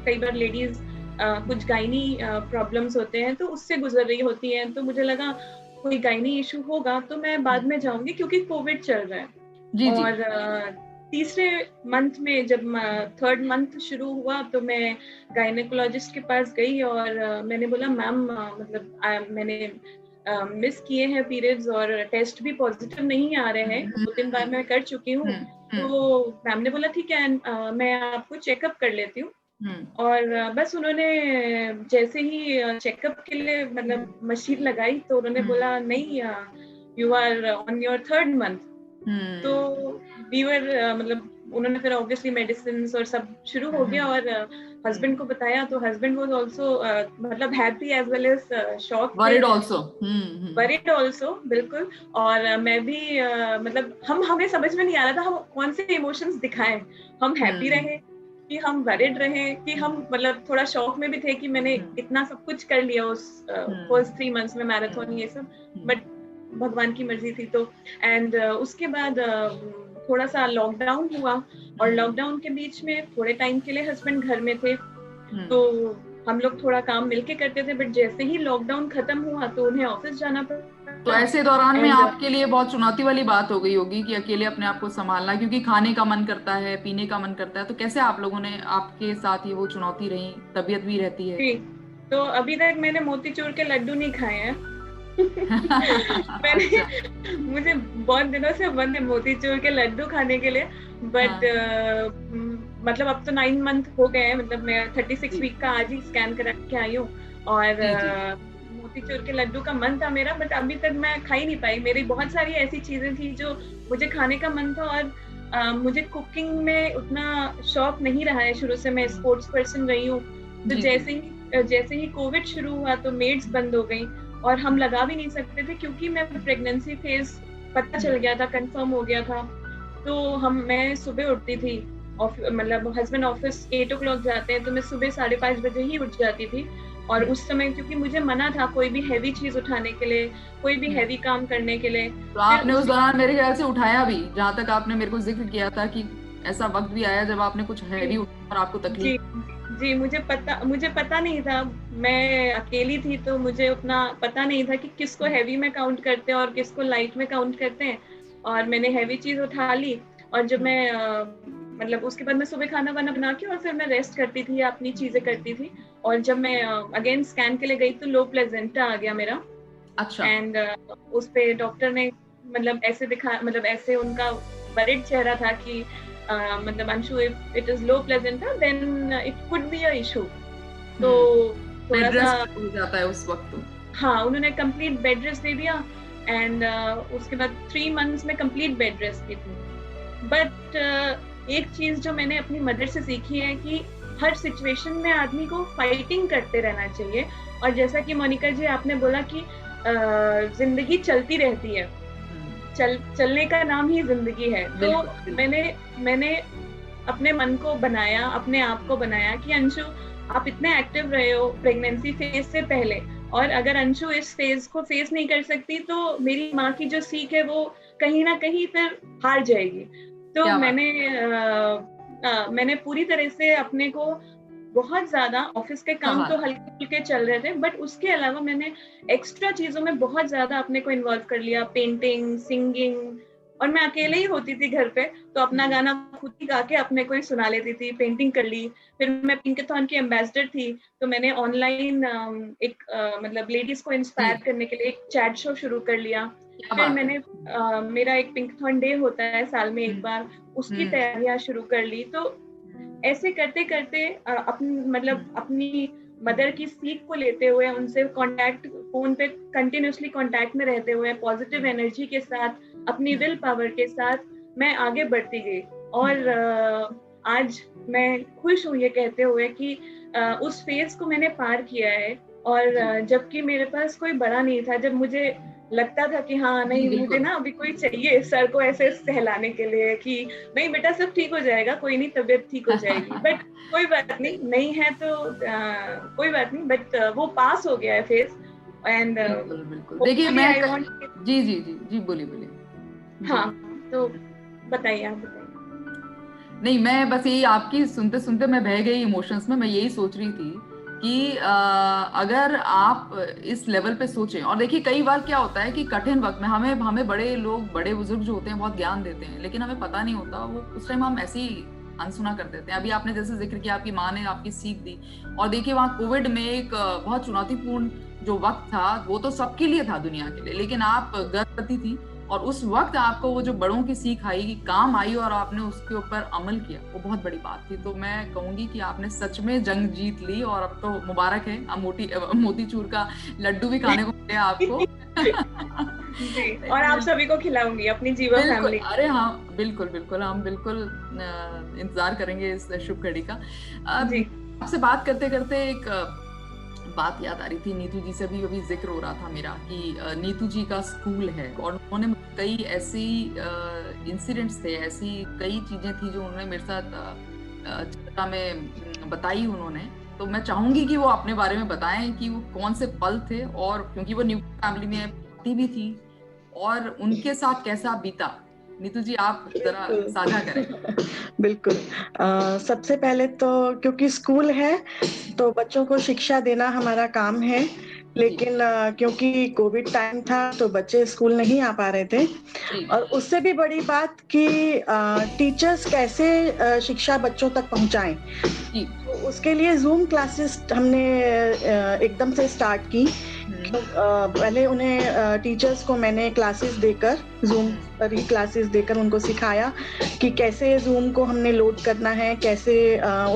कई बार लेडीज कुछ गायनी प्रॉब्लम्स होते हैं तो उससे गुजर रही होती हैं, तो मुझे लगा कोई गायनी इशू होगा तो मैं बाद में जाऊंगी, क्योंकि कोविड चल रहा है। और तीसरे मंथ में, जब 3rd month शुरू हुआ, तो मैं गायनेकोलॉजिस्ट के पास गई और मैंने बोला, मैम मतलब मैंने मिस किए हैं पीरियड्स और टेस्ट भी पॉजिटिव नहीं आ रहे हैं, 2-3 बार मैं कर चुकी हूँ। तो मैम ने बोला ठीक है, मैं आपको चेकअप कर लेती हूँ। और बस उन्होंने जैसे ही चेकअप के लिए मतलब मशीन लगाई, तो उन्होंने बोला नहीं, you are on your 3rd month। तो वीवर मतलब उन्होंने फिर ऑब्वियसली मेडिसिन और सब शुरू हो गया, और हस्बैंड को बताया, तो हस्बैंड वाज आल्सो मतलब happy as well as shock, worried also बिल्कुल। और मैं भी मतलब हमें समझ में नहीं आ रहा था हम कौन से इमोशंस दिखाएं। हम हैप्पी रहे कि हम वरीड रहे, कि हम मतलब थोड़ा शॉक में भी थे कि मैंने इतना सब कुछ कर लिया उस फर्स्ट 3 months में, मैराथन ये सब, बट भगवान की मर्जी थी। तो एंड उसके बाद थोड़ा सा लॉकडाउन हुआ, और लॉकडाउन के बीच में थोड़े टाइम के लिए हस्बैंड घर में थे, तो हम लोग थोड़ा काम मिलके करते थे। बट जैसे ही लॉकडाउन खत्म हुआ तो उन्हें ऑफिस जाना पड़ा। तो ऐसे दौरान में आपके लिए बहुत चुनौती वाली बात हो गई होगी कि अकेले अपने आप को संभालना, क्योंकि खाने का मन करता है, पीने का मन करता है। तो कैसे आप लोगों ने, आपके साथ ये वो चुनौती रही, तबीयत भी रहती है? तो अभी तक मैंने मोतीचूर के लड्डू नहीं खाए हैं। मुझे बहुत दिनों से मन है मोतीचूर के लड्डू खाने के लिए, बट मतलब अब तो 9 month हो गए हैं, मतलब मैं 36 वीक का आज ही स्कैन करा के आई हूँ, और मोतीचूर के लड्डू का मन था मेरा, बट अभी तक मैं खा ही नहीं पाई। मेरी बहुत सारी ऐसी चीजें थी जो मुझे खाने का मन था, और मुझे कुकिंग में उतना शौक नहीं रहा है शुरू से। मैं स्पोर्ट्स पर्सन रही हूँ, तो जैसे ही कोविड शुरू हुआ तो मेड्स बंद हो गई, और हम लगा भी नहीं सकते थे, क्योंकि मैं प्रेगनेंसी फेज पता चल गया था, कंफर्म हो गया था। तो मैं सुबह उठती थी, मतलब हस्बैंड ऑफिस 8 o'clock जाते हैं, तो मैं सुबह 5:30 बजे ही उठ जाती थी। और उस समय क्योंकि मुझे मना था कोई भी हैवी चीज उठाने के लिए, कोई भी हैवी काम करने के लिए। तो आपने उस दौरान मेरे ख्याल से उठाया भी, जहाँ तक आपने मेरे को जिक्र किया था कि ऐसा वक्त भी आया जब आपने कुछ हैवी उठाया और आपको तकलीफ। जी, मुझे पता नहीं था, मैं अकेली थी, तो मुझे उतना पता नहीं था कि किसको हैवी में काउंट करते हैं और किसको लाइट में काउंट करते हैं। और मैंने हैवी चीज उठा ली, और जब मैं मतलब उसके बाद मैं सुबह खाना वाना बना के और फिर मैं रेस्ट करती थी या अपनी चीजें करती थी। और जब मैं अगेन स्कैन के लिए गई तो लो प्लेजेंटा आ गया मेरा। अच्छा। एंड उस पे डॉक्टर ने मतलब ऐसे दिखा, मतलब ऐसे उनका वरीड चेहरा था कि मतलब Anshu, if it is low placenta then it could be a issue. तो थोड़ा सा हो जाता है उस वक्त। हाँ, उन्होंने कंप्लीट बेड रेस्ट दे दिया, एंड उसके बाद 3 months में कंप्लीट बेड रेस्ट की थी। बट एक चीज जो मैंने अपनी मदर से सीखी है कि हर सिचुएशन में आदमी को फाइटिंग करते रहना चाहिए। और जैसा कि मोनिका जी आपने बोला कि जिंदगी चलती रहती है, चलने का नाम ही जिंदगी है। तो मैंने अपने मन को बनाया, अपने आप को बनाया कि अंशु, आप इतने एक्टिव रहे हो प्रेगनेंसी फेज से पहले, और अगर अंशु इस फेज को फेस नहीं कर सकती तो मेरी माँ की जो सीख है वो कहीं ना कहीं फिर हार जाएगी। तो मैंने पूरी तरह से अपने को बहुत ज्यादा, ऑफिस के काम तो हल्के फुल्के चल रहे थे, बट उसके अलावा मैंने एक्स्ट्रा चीजों में बहुत ज्यादा अपने को इन्वॉल्व कर लिया, पेंटिंग, सिंगिंग, और मैं अकेले ही होती थी घर पे, तो अपना गाना खुद ही गा के अपने को ही सुना लेती थी, पेंटिंग कर ली। फिर मैं पिंकाथॉन की एम्बेसडर थी, तो मैंने ऑनलाइन एक मतलब लेडीज को इंस्पायर करने के लिए एक चैट शो शुरू कर लिया। फिर मैंने मेरा एक पिंकाथॉन डे होता है साल में एक बार, उसकी तैयारियां शुरू कर ली। तो ऐसे करते करते अपनी मदर की सीख को लेते हुए, उनसे कांटेक्ट, फोन पे कंटिन्यूअसली कांटेक्ट में रहते हुए, पॉजिटिव एनर्जी के साथ, अपनी विल पावर के साथ मैं आगे बढ़ती गई। और आज मैं खुश हूँ ये कहते हुए कि उस फेज को मैंने पार किया है। और जबकि मेरे पास कोई बड़ा नहीं था, जब मुझे लगता था कि हाँ नहीं, मुझे ना अभी कोई चाहिए सर को ऐसे सहलाने के लिए कि नहीं बेटा सब ठीक हो जाएगा, कोई नहीं, तबीयत ठीक हो जाएगी। बट कोई बात नहीं है तो कोई बात नहीं, बट वो पास हो गया है फेज। एंड बिल्कुल देखिए मैं जी बोलिए। हाँ, तो बताइए, आप बताइए। नहीं, मैं बस यही आपकी सुनते सुनते मैं बह गई इमोशंस में। मैं यही सोच रही थी कि अगर आप इस लेवल पे सोचें, और देखिए कई बार क्या होता है कि कठिन वक्त में हमें बड़े लोग, बड़े बुजुर्ग जो होते हैं बहुत ज्ञान देते हैं, लेकिन हमें पता नहीं होता, वो उस टाइम हम ऐसे ही अनसुना कर देते हैं। अभी आपने जैसे जिक्र किया, आपकी माँ ने आपकी सीख दी, और देखिए वहाँ कोविड में एक बहुत चुनौतीपूर्ण जो वक्त था, वो तो सबके लिए था, दुनिया के लिए, लेकिन आप गर्भवती थी और उस वक्त आपको वो जो बड़ों की सीख आई, काम आई, और आपने उसके ऊपर अमल किया, वो बहुत बड़ी बात थी। तो मैं कहूंगी कि आपने सच में जंग जीत ली, और अब तो मुबारक है, अब मोतीचूर का लड्डू भी खाने को मिले आपको। जी, और आप सभी को खिलाऊंगी, अपनी जीवा फैमिली। अरे हाँ, बिल्कुल, हम बिल्कुल इंतजार करेंगे इस शुभ घड़ी का। आपसे बात करते करते एक बात याद आ रही थी, नीतू जी से भी अभी जिक्र हो रहा था मेरा कि नीतू जी का स्कूल है, और उन्होंने कई ऐसी इंसिडेंट्स थे, ऐसी कई चीजें थी जो उन्होंने मेरे साथ चर्चा में बताई उन्होंने। तो मैं चाहूंगी कि वो अपने बारे में बताएं कि वो कौन से पल थे, और क्योंकि वो न्यूक्लियर फैमिली में पति भी थी, और उनके साथ कैसा बीता। नीतू जी, आप जरा साझा करें। बिल्कुल। सबसे पहले तो क्योंकि स्कूल है तो बच्चों को शिक्षा देना हमारा काम है, लेकिन क्योंकि कोविड टाइम था तो बच्चे स्कूल नहीं आ पा रहे थे, और उससे भी बड़ी बात कि टीचर्स कैसे शिक्षा बच्चों तक पहुंचाएं, तो उसके लिए जूम क्लासेस हमने एकदम से स्टार्ट की। पहले उन्हें टीचर्स को मैंने क्लासेस देकर, जूम पर ही क्लासेस देकर उनको सिखाया कि कैसे जूम को हमने लोड करना है, कैसे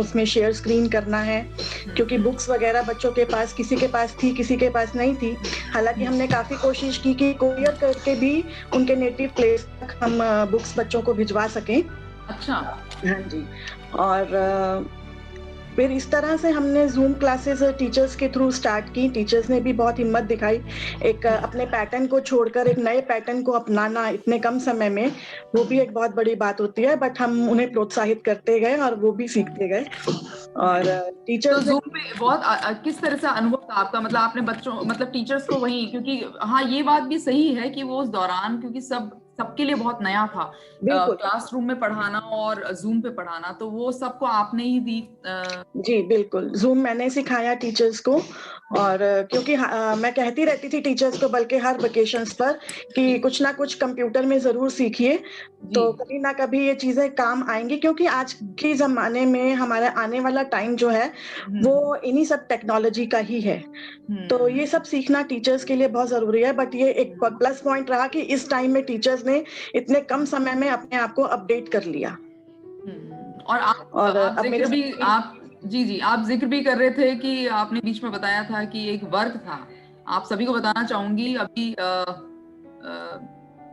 उसमें शेयर स्क्रीन करना है, क्योंकि बुक्स वगैरह बच्चों के पास, किसी के पास थी, किसी के पास नहीं थी। हालांकि हमने काफी कोशिश की कि कोरियर करके भी उनके नेटिव प्लेस तक हम बुक्स बच्चों को भिजवा सकें। अच्छा। हाँ जी। और फिर इस तरह से हमने जूम क्लासेस टीचर्स के थ्रू स्टार्ट की। टीचर्स ने भी बहुत हिम्मत दिखाई, एक अपने पैटर्न को छोड़कर एक नए पैटर्न को अपनाना इतने कम समय में, वो भी एक बहुत बड़ी बात होती है। बट हम उन्हें प्रोत्साहित करते गए और वो भी सीखते गए। और टीचर्स तो जूम पे बहुत किस तरह से अनुभव था आपका, मतलब आपने बच्चों, मतलब टीचर्स को वही, क्योंकि हाँ ये बात भी सही है कि वो उस दौरान, क्योंकि सबके लिए बहुत नया था क्लासरूम में पढ़ाना और जूम पे पढ़ाना, तो वो सबको आपने ही दी। जी बिल्कुल, जूम मैंने सिखाया टीचर्स को। और क्योंकि मैं कहती रहती थी टीचर्स को, बल्कि हर वेकेशंस पर, कि कुछ ना कुछ कंप्यूटर में जरूर सीखिए, तो कभी ना कभी ये चीजें काम आएंगी। क्योंकि आज के जमाने में हमारा आने वाला टाइम जो है वो इन्हीं सब टेक्नोलॉजी का ही है, तो ये सब सीखना टीचर्स के लिए बहुत जरूरी है। बट ये एक प्लस पॉइंट रहा कि इस टाइम में टीचर्स ने इतने कम समय में अपने आप को अपडेट कर लिया। और आप जिक्र भी, आप जिक्र भी कर रहे थे कि आपने बीच में बताया था कि एक वर्क था। आप सभी को बताना चाहूंगी, अभी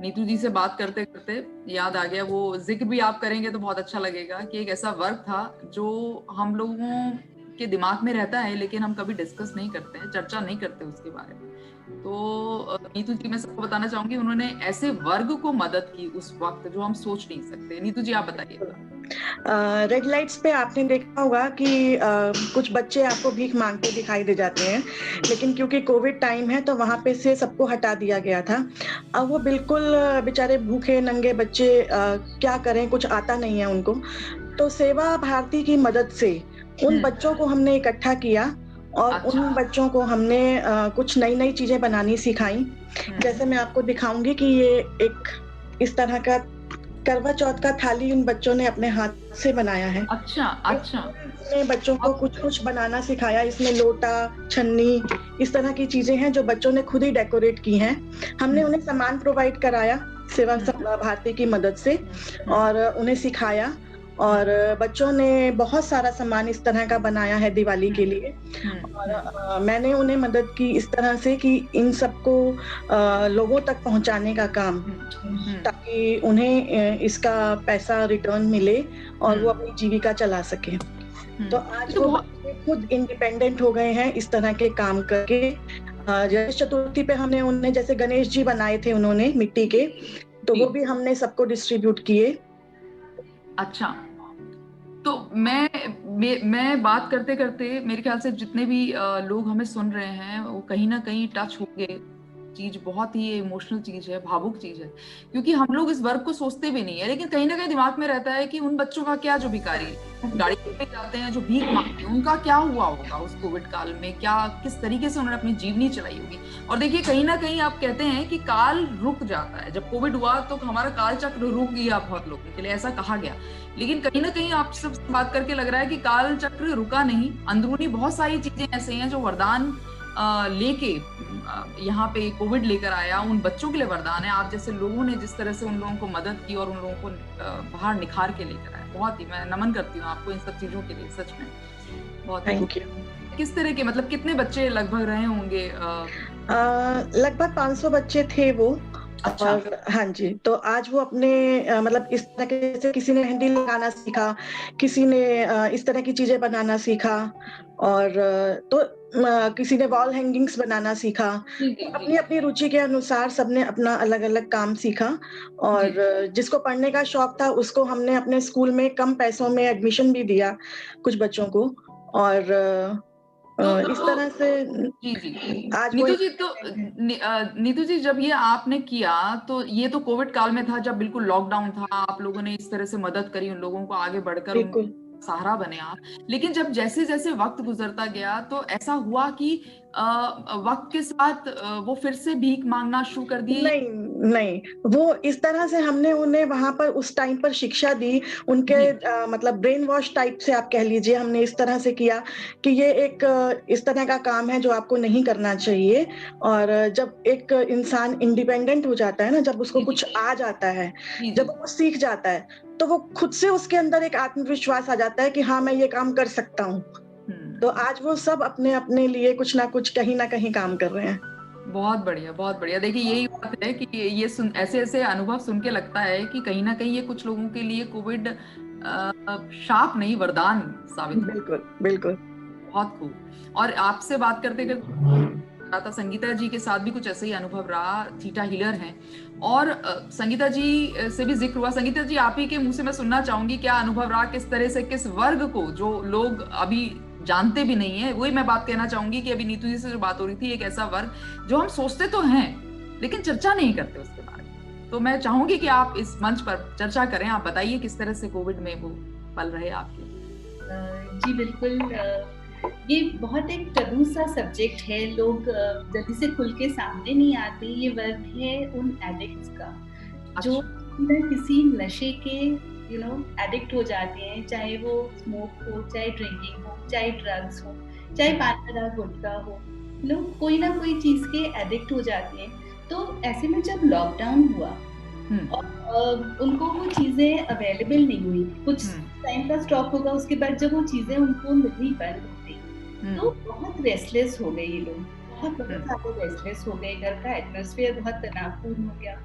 नीतू जी से बात करते करते याद आ गया, वो जिक्र भी आप करेंगे तो बहुत अच्छा लगेगा कि एक ऐसा वर्क था जो हम लोगों के दिमाग में रहता है, लेकिन हम कभी डिस्कस नहीं करते हैं, चर्चा नहीं करते उसके बारे में। तो नीतू जी, मैं सबको बताना चाहूंगी, उन्होंने ऐसे वर्ग को मदद की उस वक्त जो हम सोच नहीं सकते। नीतू जी, आप बताइए। रेड लाइट्स पे आपने देखा होगा कि कुछ बच्चे आपको भीख मांगते दिखाई दे जाते हैं, लेकिन क्योंकि कोविड टाइम है तो वहां पे से सबको हटा दिया गया था। अब वो बिल्कुल बेचारे भूखे नंगे बच्चे क्या करें, कुछ आता नहीं है उनको। तो सेवा भारती की मदद से उन बच्चों को हमने इकट्ठा किया, और उन बच्चों को हमने कुछ नई नई चीजें बनानी सिखाई। जैसे मैं आपको दिखाऊंगी कि ये एक इस तरह का करवा चौथ का थाली उन बच्चों ने अपने हाथ से बनाया है। अच्छा अच्छा। ने बच्चों को कुछ कुछ बनाना सिखाया। इसमें लोटा, छन्नी, इस तरह की चीजें हैं जो बच्चों ने खुद ही डेकोरेट की हैं। हमने उन्हें सामान प्रोवाइड कराया सेवा भारती की मदद से और उन्हें सिखाया, और बच्चों ने बहुत सारा सामान इस तरह का बनाया है दिवाली के लिए। और मैंने उन्हें मदद की इस तरह से कि इन सबको लोगों तक पहुंचाने का काम, ताकि उन्हें इसका पैसा रिटर्न मिले और वो अपनी जीविका चला सके। तो आज वो खुद इंडिपेंडेंट हो गए हैं इस तरह के काम करके। गणेश चतुर्थी पे हमने उन्हें, जैसे गणेश जी बनाए थे उन्होंने मिट्टी के, तो वो भी हमने सबको डिस्ट्रीब्यूट किए। अच्छा, तो मैं बात करते करते मेरे ख्याल से जितने भी लोग हमें सुन रहे हैं वो कहीं ना कहीं टच होंगे। चीज बहुत ही इमोशनल चीज है, भावुक चीज है, क्योंकि हम लोग इस वर्ग को सोचते भी नहीं है, लेकिन कहीं ना कहीं दिमाग में रहता है कि उन बच्चों का क्या, जो भिखारी गाड़ी पे जाते हैं, जो भीख मांगते हैं, उनका क्या हुआ होगा उस कोविड काल में, क्या किस तरीके से उन्होंने अपनी जीवनी चलाई होगी। और देखिए कहीं ना कहीं आप कहते हैं कि काल रुक जाता है। जब कोविड हुआ तो हमारा काल चक्र रुक गया बहुत लोगों के लिए, ऐसा कहा गया, लेकिन कहीं ना कहीं आप सब बात करके लग रहा है कि काल चक्र रुका नहीं। अंदरूनी बहुत सारी चीजें ऐसे हैं जो वरदान लेके यहाँ पे कोविड लेकर आया, उन बच्चों के लिए वरदान है। आप जैसे लोगों ने जिस तरह से उन लोगों को मदद की और उन लोगों को बाहर निखार के लेकर आया, बहुत ही मैं नमन करती हूँ आपको इन सब चीजों के लिए, सच में बहुत। Thank you. किस तरह के, मतलब कितने बच्चे लगभग रहे होंगे? लगभग 500 बच्चे थे वो। अच्छा। और हाँ जी, तो आज वो अपने मतलब इस तरह से किसी ने मेहंदी लगाना सीखा, किसी ने इस तरह की चीजें बनाना सीखा, और तो किसी ने वॉल हैंगिंग्स बनाना सीखा। अपनी अपनी रुचि के अनुसार सबने अपना अलग अलग काम सीखा। और जिसको पढ़ने का शौक था उसको हमने अपने स्कूल में कम पैसों में एडमिशन भी दिया कुछ बच्चों को। और इस तरह से जी आज नीतू जी, जब ये आपने किया तो ये तो कोविड काल में था, जब बिल्कुल लॉकडाउन था, आप लोगों ने इस तरह से मदद करी उन लोगों को, आगे बढ़कर उनको सहारा बने आप। लेकिन जब जैसे जैसे वक्त गुजरता गया तो ऐसा हुआ कि वक्त के साथ वो फिर से भीख मांगना शुरू कर दिए? नहीं, वो इस तरह से हमने उन्हें वहां पर उस टाइम पर शिक्षा दी, उनके मतलब ब्रेन वॉश टाइप से आप कह लीजिए। हमने इस तरह से किया कि ये एक इस तरह का काम है जो आपको नहीं करना चाहिए। और जब एक इंसान इंडिपेंडेंट हो जाता है ना, जब उसको कुछ आ जाता है, जब वो सीख जाता है, तो वो खुद से उसके अंदर एक आत्मविश्वास आ जाता है कि हाँ मैं ये काम कर सकता हूँ। तो आज वो सब अपने अपने लिए कुछ ना कुछ कहीं ना कहीं काम कर रहे हैं। बहुत बढ़िया, बहुत बढ़िया। देखिए यही बात है कि ये ऐसे ऐसे अनुभव सुन के लगता है कि कहीं ना कहीं ये कुछ लोगों के लिए कोविड शाप नहीं, वरदान साबित हुआ। बिल्कुल बिल्कुल, बहुत खूब। और आपसे बात करते करते संगीता जी के साथ भी कुछ ऐसे ही अनुभव रहा। थीटा हीलर हैं और संगीता जी से भी जिक्र हुआ। संगीता जी, आप ही के मुंह से मैं सुनना चाहूंगी क्या अनुभव रहा, किस तरह से, किस वर्ग को जो लोग अभी जानते भी नहीं है, वही मैं बात कहना चाहूंगी कि अभी नीतू जी से जो बात हो रही थी, एक ऐसा वर्ग जो हम सोचते तो हैं लेकिन चर्चा नहीं करते उसके बारे में। तो मैं चाहूंगी कि आप इस मंच पर चर्चा करें। आप बताइए किस तरह से कोविड में वो पल रहे आपके। जी बिल्कुल, ये बहुत एक टबू सा सब्जेक्ट है, लोग जल्दी से खुल के सामने नहीं आते। ये वर्ग है उन एडिक्ट्स का जो किसी नशे के एडिक्ट हो जाते हैं, चाहे वो स्मोक हो, चाहे ड्रिंकिंग हो, चाहे ड्रग्स हो, चाहे पान गुटखा हो, लोग कोई ना कोई चीज के एडिक्ट हो जाते हैं। तो ऐसे में जब लॉकडाउन हुआ और उनको वो चीजें अवेलेबल नहीं हुई, कुछ टाइम का स्टॉप होगा, उसके बाद जब वो चीजें उनको मिलनी बंद हो गई तो बहुत रेस्टलेस हो गए ये लोग, बहुत ज्यादा रेस्टलेस हो गए। घर का एटमॉस्फेयर बहुत तनावपूर्ण हो गया।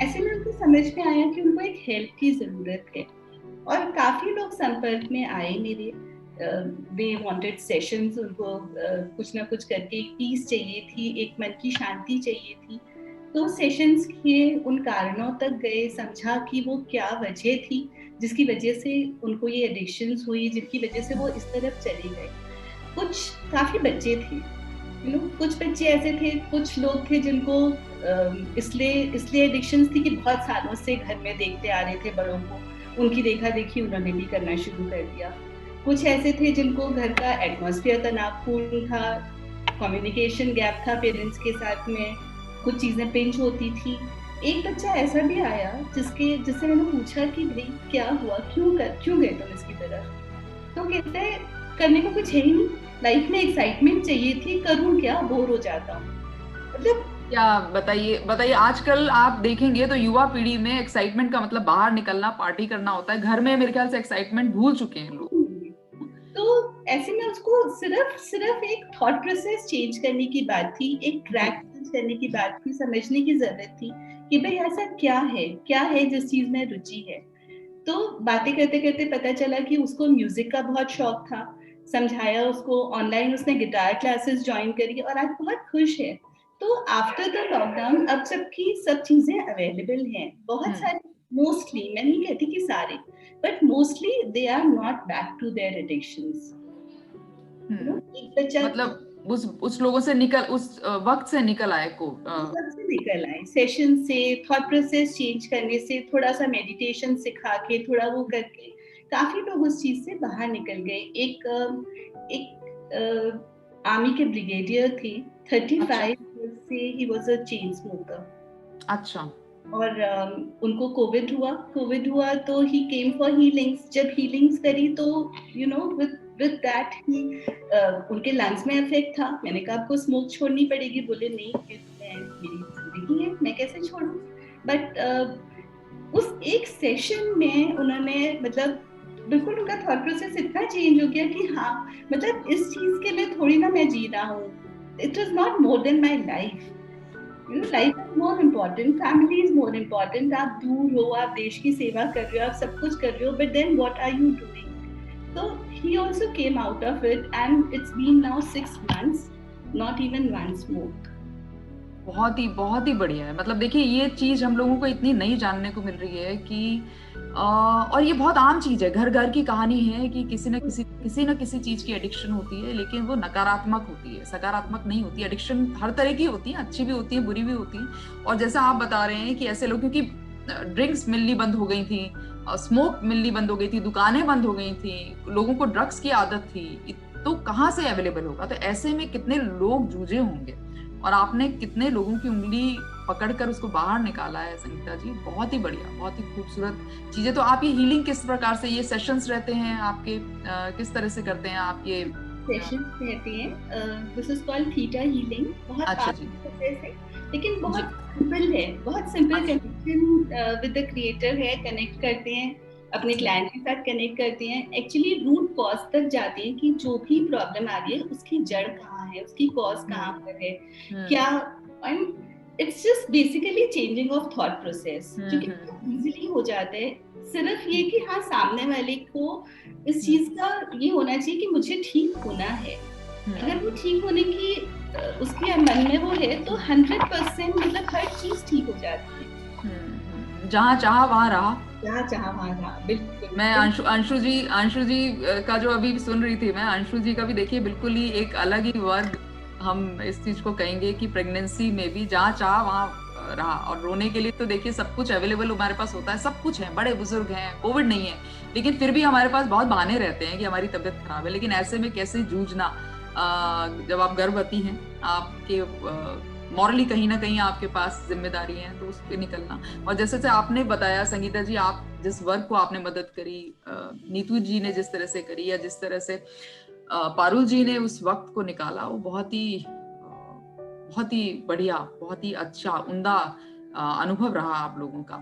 ऐसे में उनको समझ में आया कि उनको एक हेल्प की जरूरत है और काफी लोग संपर्क में आए मेरे। दे वांटेड सेशंस, उनको कुछ ना कुछ करके एक पीस चाहिए थी, एक मन की शांति चाहिए थी। तो सेशंस किए, उन कारणों तक गए, समझा कि वो क्या वजह थी जिसकी वजह से उनको ये एडिक्शंस हुई, जिसकी वजह से वो इस तरफ चले गए। कुछ काफी बच्चे थे, कुछ बच्चे ऐसे थे, कुछ लोग थे जिनको इसलिए एडिक्शंस थी कि बहुत सालों से घर में देखते आ रहे थे बड़ों को, उनकी देखा देखी उन्होंने भी करना शुरू कर दिया। कुछ ऐसे थे जिनको घर का एटमॉस्फेयर तनावपूर्ण था, कम्युनिकेशन गैप था पेरेंट्स के साथ में, कुछ चीजें पिंच होती थी। एक बच्चा ऐसा भी आया जिससे मैंने पूछा कि भाई क्या हुआ, क्यों गए तुम इसकी तरफ? तो कहते हैं करने को कुछ है ही नहीं, लाइफ में एक्साइटमेंट चाहिए थी, करूं क्या, बोर हो जाता हूँ। मतलब क्या बताइए आजकल आप देखेंगे तो युवा पीढ़ी में एक्साइटमेंट का मतलब बाहर निकलना, पार्टी करना होता है। घर में मेरे ख्याल से एक्साइटमेंट भूल चुके हैं लोग। तो ऐसे में उसको सिर्फ एक थॉट प्रोसेस चेंज करने की बात थी, एक ट्रैक चेंज करने की बात थी, समझने की जरूरत थी कि भाई ऐसा क्या है जिस चीज में रुचि है। तो बातें करते करते पता चला कि उसको म्यूजिक का बहुत शौक था, समझाया उसको, ऑनलाइन उसने गिटार क्लासेस ज्वाइन करी और आज बहुत खुश है। तो आफ्टर द लॉकडाउन अब सब चीजें अवेलेबल हैं, बहुत सारी, मोस्टली, मैं नहीं कहती कि सारे, but mostly they are not back to their addictions. एक बच्चा मतलब उस लोगों से उस वक्त से निकल आए निकल आए, सेशन से, थॉट प्रोसेस चेंज करने से, थोड़ा सा मेडिटेशन सिखा के, थोड़ा वो करके काफी लोग उस चीज से बाहर निकल गए। एक आर्मी के ब्रिगेडियर थे, 35 से he was a chain smoker. अच्छा। और उनको कोविड हुआ तो ही केम फॉर हीलिंग्स। जब हीलिंग्स करी तो you know with that he उनके लंग्स में इफेक्ट था। मैंने कहा आपको स्मोक छोड़नी पड़ेगी। बोले नहीं, मेरी जिंदगी है, मैं कैसे छोड़ूं। बट उस एक सेशन में उन्होंने, मतलब बिल्कुल उनका थॉट प्रोसेस इतना चेंज हो गया कि हाँ, मतलब इस चीज के लिए थोड़ी ना मैं जी रहा हूँ, it was not more than my life. Life is more important, family is more important. आप दूर हो, आप देश की सेवा कर रहे हो, आप सब कुछ कर रहे हो, but then what are you doing? So he also came out of it and it's been now 6 months, not even one smoke. बहुत ही बढ़िया है। मतलब देखिए, ये चीज हम लोगों को इतनी नई जानने को मिल रही है कि और ये बहुत आम चीज है, घर घर की कहानी है कि किसी न किसी चीज की एडिक्शन होती है, लेकिन वो नकारात्मक होती है, सकारात्मक नहीं होती। एडिक्शन हर तरह की होती है, अच्छी भी होती है, बुरी भी होती है। और जैसा आप बता रहे हैं कि ऐसे लोग, क्योंकि ड्रिंक्स मिलनी बंद हो गई थी, स्मोक मिलनी बंद हो गई थी, दुकानें बंद हो गई थी, लोगों को ड्रग्स की आदत थी, तो कहाँ से अवेलेबल होगा? तो ऐसे में कितने लोग जूझे होंगे और आपने कितने लोगों की उंगली पकड़कर उसको बाहर निकाला है संगीता जी। बहुत ही बढ़िया, बहुत ही खूबसूरत चीजें। तो आप ये हीलिंग किस प्रकार से, ये सेशंस रहते हैं आपके, किस तरह से करते हैं आप ये सेशंस रहते हैं? This is called theta healing. बहुत अच्छा जी, है, लेकिन बहुत सिंपल है, बहुत simple connection with the creator है। कनेक्ट करते हैं, अपने क्लाइंट के साथ कनेक्ट करते हैं, एक्चुअली रूट कॉज तक जाते हैं कि जो भी प्रॉब्लम आ रही है उसकी जड़ कहाँ है, उसकी कॉज कहाँ पर है, क्या। And it's just basically changing of thought process, जो कि इजीली हो जाता है। सिर्फ ये कि हाँ, सामने वाले को इस चीज का ये होना चाहिए कि मुझे ठीक होना है। अगर वो ठीक होने की उसके मन में वो है तो 100% मतलब हर चीज ठीक हो जाती है। जहाँ चाहा वहाँ रहा, बिल्कुल। मैं अंशु जी का जो अभी सुन रही थी मैं, अंशु जी का भी देखिए बिल्कुल ही एक अलग ही वर्ग हम इस चीज को कहेंगे कि प्रेगनेंसी में भी जहाँ चाहा वहाँ रहा। और रोने के लिए तो देखिए सब कुछ अवेलेबल हमारे पास होता है, सब कुछ है, बड़े बुजुर्ग हैं, कोविड नहीं है, लेकिन फिर भी हमारे पास बहुत बहाने रहते हैं कि हमारी तबीयत खराब है। लेकिन ऐसे में कैसे जूझना, जब आप गर्भवती हैं, आपके मॉरली कहीं ना कहीं आपके पास जिम्मेदारी है, तो उस पर निकलना। और जैसे से आपने बताया संगीता जी, आप जिस वर्ग को आपने मदद करी, नीतू जी ने जिस तरह से करी, या जिस तरह से पारुल जी ने उस वक्त को निकाला, वो बहुत ही बढ़िया, बहुत ही अच्छा, उम्दा अनुभव रहा आप लोगों का।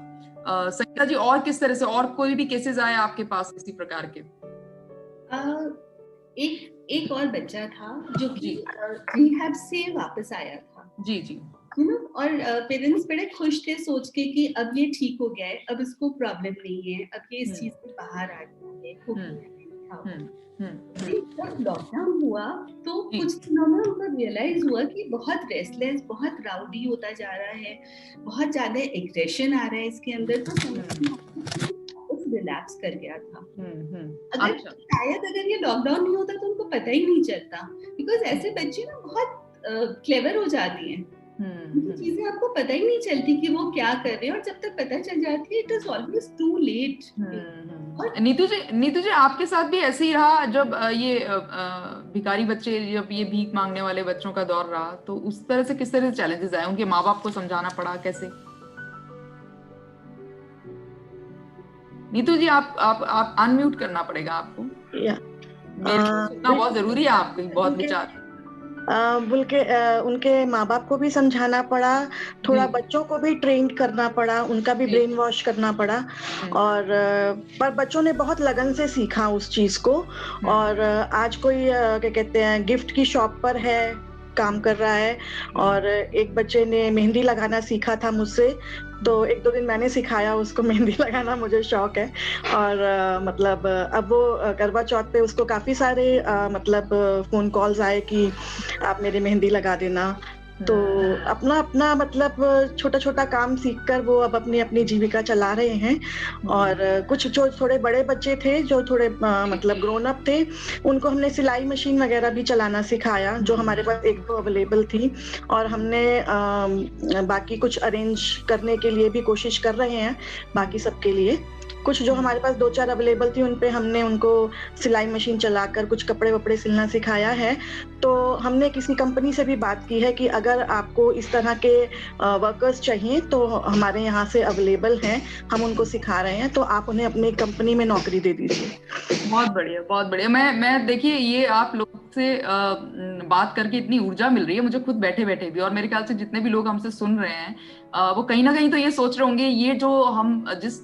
संगीता जी, और किस तरह से, और कोई भी केसेस आए आपके पास इसी प्रकार के? एक और बच्चा था जो कि रिहैब से वापस आया था। जी जी। और पेरेंट्स बड़े खुश थे सोच के कि अब ये ठीक हो गया है, अब इसको प्रॉब्लम नहीं है, अब ये इस चीज से बाहर आ गया है। जब लॉकडाउन हुआ तो कुछ दिनों में उनको रियलाइज हुआ कि बहुत रेस्टलेस, बहुत राउडी होता जा रहा है, बहुत ज्यादा एग्रेशन आ रहा है इसके अंदर। तो रिलैप्स कर गया था। अगर ये लॉकडाउन नहीं होता तो उनको पता ही नहीं चलता, बिकॉज ऐसे बच्चे ना बहुत क्लेवर हो जाती हैं, चीजें आपको पता ही नहीं चलती कि वो क्या कर रहे हैं, और जब तक पता चल जाती है it is always too late. Neetu ji, आपके साथ भी ऐसे ही रहा जब ये भिखारी बच्चे, जब ये भीख मांगने वाले बच्चों का दौर रहा, तो उस तरह से किस तरह से चैलेंजेस आए? उनके माँ बाप को समझाना पड़ा कैसे? नीतू जी आप अनम्यूट करना पड़ेगा आपको। मेरे सुनना बहुत जरूरी है आपके बहुत विचार। बल्कि उनके माँ बाप को भी समझाना पड़ा, थोड़ा बच्चों को भी ट्रेन करना पड़ा, उनका भी ब्रेन वॉश करना पड़ा। और पर बच्चों ने बहुत लगन से सीखा उस चीज को। और आज कोई क्या कहते हैं गिफ्ट की शॉप पर है, काम कर रहा है। और एक बच्चे ने मेहंदी लगाना सीखा था मुझसे, तो 1-2 दिन मैंने सिखाया उसको मेहंदी लगाना, मुझे शौक है। और मतलब अब वो करवा चौथ पे उसको काफी सारे मतलब फोन कॉल्स आए कि आप मेरी मेहंदी लगा देना। तो अपना अपना मतलब छोटा छोटा काम सीखकर वो अब अपनी अपनी जीविका चला रहे हैं। और कुछ जो थोड़े बड़े बच्चे थे, जो थोड़े मतलब ग्रोन अप थे, उनको हमने सिलाई मशीन वगैरह भी चलाना सिखाया, जो हमारे पास 1-2 अवेलेबल थी। और हमने बाकी कुछ अरेंज करने के लिए भी कोशिश कर रहे हैं बाकी सबके लिए। कुछ जो हमारे पास 2-4 अवेलेबल थी उन पे हमने उनको सिलाई मशीन चलाकर कुछ कपड़े वपड़े सिलना सिखाया है। तो हमने किसी कंपनी से भी बात की है कि अगर आपको इस तरह के वर्कर्स चाहिए तो हमारे यहाँ से अवेलेबल हैं, हम उनको सिखा रहे हैं, तो आप उन्हें अपनी कंपनी में नौकरी दे दीजिए। बहुत बढ़िया, बहुत बढ़िया। मैं देखिए ये आप लोग से बात करके इतनी ऊर्जा मिल रही है मुझे खुद बैठे बैठे भी, और मेरे ख्याल से जितने भी लोग हमसे सुन रहे हैं वो कहीं ना कहीं तो ये सोच रहे होंगे ये जो हम जिस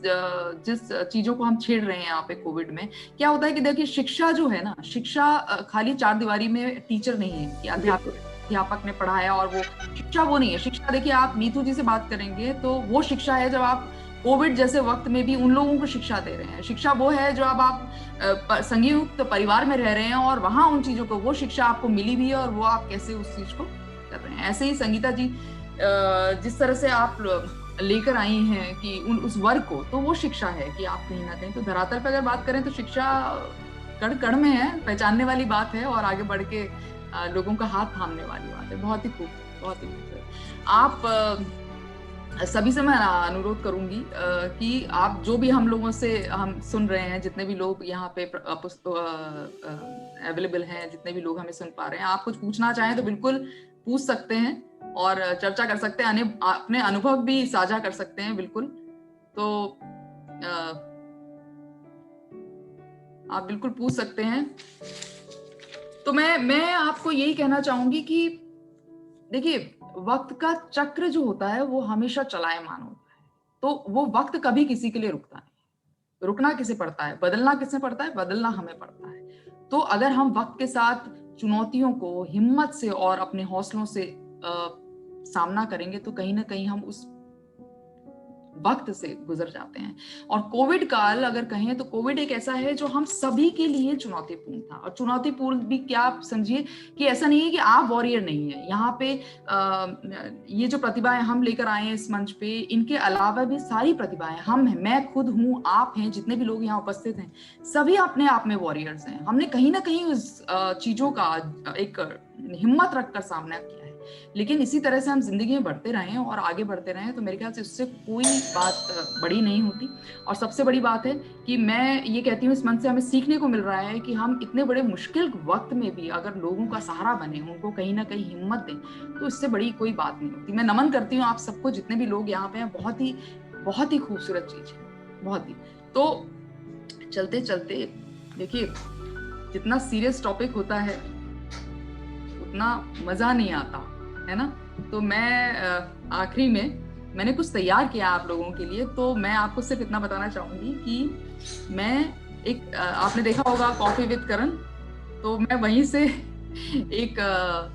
चीजों को हम छेड़ रहे हैं यहाँ पे कोविड में, क्या होता है कि देखिए शिक्षा जो है ना, शिक्षा खाली 4 दीवारी में टीचर नहीं है कि अध्यापक ने पढ़ाया और वो शिक्षा वो नहीं है। शिक्षा देखिए आप नीतू जी से बात करेंगे तो वो शिक्षा है जब आप कोविड जैसे वक्त में भी उन लोगों को शिक्षा दे रहे हैं। शिक्षा वो है जो अब आप संयुक्त परिवार में रह रहे हैं और वहां उन चीजों को, वो शिक्षा आपको मिली भी है और वो आप कैसे उस चीज को कर रहे हैं। ऐसे ही संगीता जी जिस तरह से आप लेकर आई हैं कि उस वर्ग को, तो वो शिक्षा है कि आप कहीं ना कहीं तो धरातल पर अगर बात करें तो शिक्षा कण कण में है, पहचानने वाली बात है और आगे बढ़ के लोगों का हाथ थामने वाली बात है। बहुत ही खूब, बहुत ही खूब। आप सभी से मैं अनुरोध करूंगी कि आप जो भी हम लोगों से हम सुन रहे हैं, जितने भी लोग यहाँ पे अवेलेबल हैं, जितने भी लोग हमें सुन पा रहे हैं, आप कुछ पूछना चाहें तो बिल्कुल पूछ सकते हैं और चर्चा कर सकते हैं, अपने अनुभव भी साझा कर सकते हैं बिल्कुल। तो आप बिल्कुल पूछ सकते हैं। तो मैं आपको यही कहना चाहूंगी कि देखिए वक्त का चक्र जो होता है वो हमेशा चलायमान होता है, तो वो वक्त कभी किसी के लिए रुकता नहीं। रुकना किसे पड़ता है, बदलना किसे पड़ता है, बदलना हमें पड़ता है। तो अगर हम वक्त के साथ चुनौतियों को हिम्मत से और अपने हौसलों से सामना करेंगे तो कहीं ना कहीं हम उस वक्त से गुजर जाते हैं। और कोविड काल अगर कहें तो कोविड एक ऐसा है जो हम सभी के लिए चुनौतीपूर्ण था। और चुनौतीपूर्ण भी क्या, आप समझिए कि ऐसा नहीं है कि आप वॉरियर नहीं है यहाँ पे। ये जो प्रतिभाएं हम लेकर आए हैं इस मंच पे, इनके अलावा भी सारी प्रतिभाएं, हम हैं, मैं खुद हूँ, आप हैं, जितने भी लोग यहाँ उपस्थित हैं, सभी अपने आप में वॉरियर्स हैं। हमने कहीं ना कहीं उस चीजों का एक हिम्मत रखकर सामना किया है। लेकिन इसी तरह से हम जिंदगी में बढ़ते रहें और आगे बढ़ते रहें तो मेरे ख्याल से उससे कोई बात बड़ी नहीं होती। और सबसे बड़ी बात है कि मैं ये कहती हूँ इस मंच से हमें सीखने को मिल रहा है कि हम इतने बड़े मुश्किल वक्त में भी अगर लोगों का सहारा बने, उनको कहीं ना कहीं हिम्मत दें, तो इससे बड़ी कोई बात नहीं होती। मैं नमन करती हूँ आप सबको, जितने भी लोग यहाँ पे हैं। बहुत ही खूबसूरत चीज है, बहुत ही। तो चलते चलते देखिए जितना सीरियस टॉपिक होता है उतना मजा नहीं आता है ना। तो मैं आखिरी में मैंने कुछ तैयार किया आप लोगों के लिए, तो मैं आपको सिर्फ इतना बताना चाहूंगी कि मैं एक आपने देखा होगा कॉफी विद करण, तो मैं वहीं से एक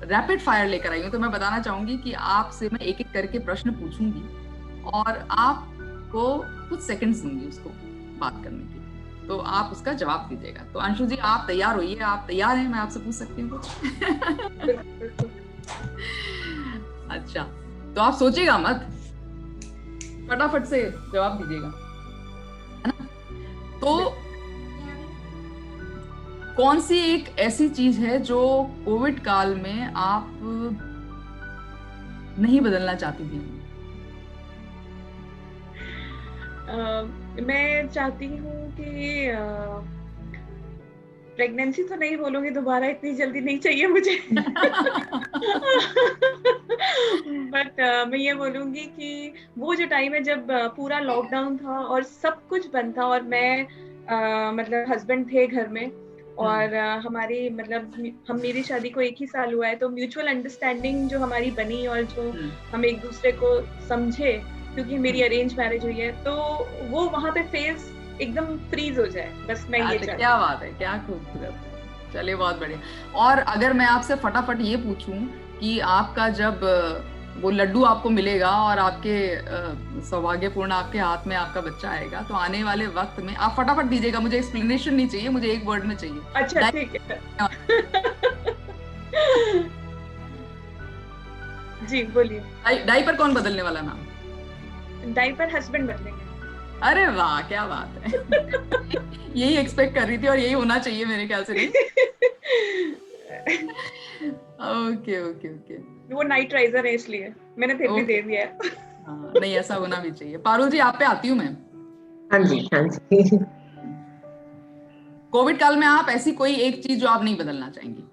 रैपिड फायर लेकर आई हूँ। तो मैं बताना चाहूंगी कि आपसे मैं एक एक करके प्रश्न पूछूंगी और आपको कुछ सेकंड्स दूंगी उसको बात करने के लिए, तो आप उसका जवाब दीजिएगा। तो अंशु जी आप तैयार होइए, आप तैयार हैं? मैं आपसे पूछ सकती हूँ कुछ? अच्छा, तो आप सोचिएगा मत, फटाफट से जवाब दीजिएगा, है ना। तो कौन सी एक ऐसी चीज है जो कोविड काल में आप नहीं बदलना चाहती थी? मैं चाहती हूँ कि प्रेगनेंसी तो नहीं बोलूंगी दोबारा, इतनी जल्दी नहीं चाहिए मुझे। बट मैं ये बोलूंगी कि वो जो टाइम है जब पूरा लॉकडाउन था और सब कुछ बंद था और मैं मतलब हस्बैंड थे घर में और हमारी मतलब मेरी शादी को 1 ही साल हुआ है, तो म्यूचुअल अंडरस्टैंडिंग जो हमारी बनी और जो हम एक दूसरे को समझे, क्योंकि मेरी अरेंज मैरिज हुई है, तो वो वहाँ पे फेज एकदम फ्रीज हो जाए, बस मैं ये चाहती। क्या बात है, क्या खूबसूरत। चलिए बहुत बढ़िया। और अगर मैं आपसे फटाफट ये पूछूं कि आपका जब वो लड्डू आपको मिलेगा और आपके सौभाग्यपूर्ण आपके हाथ में आपका बच्चा आएगा, तो आने वाले वक्त में आप फटाफट दीजिएगा, मुझे एक्सप्लेनेशन नहीं चाहिए, मुझे एक वर्ड में चाहिए। अच्छा ठीक है। जी बोलिए। डायपर कौन बदलने वाला ना? डायपर हस्बैंड बदलेंगे। अरे वाह, क्या बात है। यही एक्सपेक्ट कर रही थी और यही होना चाहिए मेरे ख्याल से, नहीं? Okay okay okay. वो नाइट राइजर है इसलिए मैंने फिर भी दे दिया है। हाँ, नहीं ऐसा होना भी चाहिए। पारुल जी, आप पे आती हूँ मैं। हाँ जी, हाँ जी। कोविड काल में आप ऐसी कोई एक चीज जो आप नहीं बदलना चाहेंगी?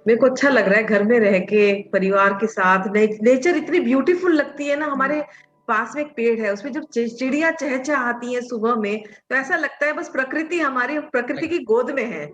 मेरे को अच्छा लग रहा है घर में रह के परिवार के साथ। नेचर इतनी ब्यूटीफुल लगती है ना। हमारे पास में एक पेड़ है, उसमें जब चिड़िया चहचहाती है सुबह में, तो ऐसा लगता है बस प्रकृति हमारी प्रकृति की गोद में है।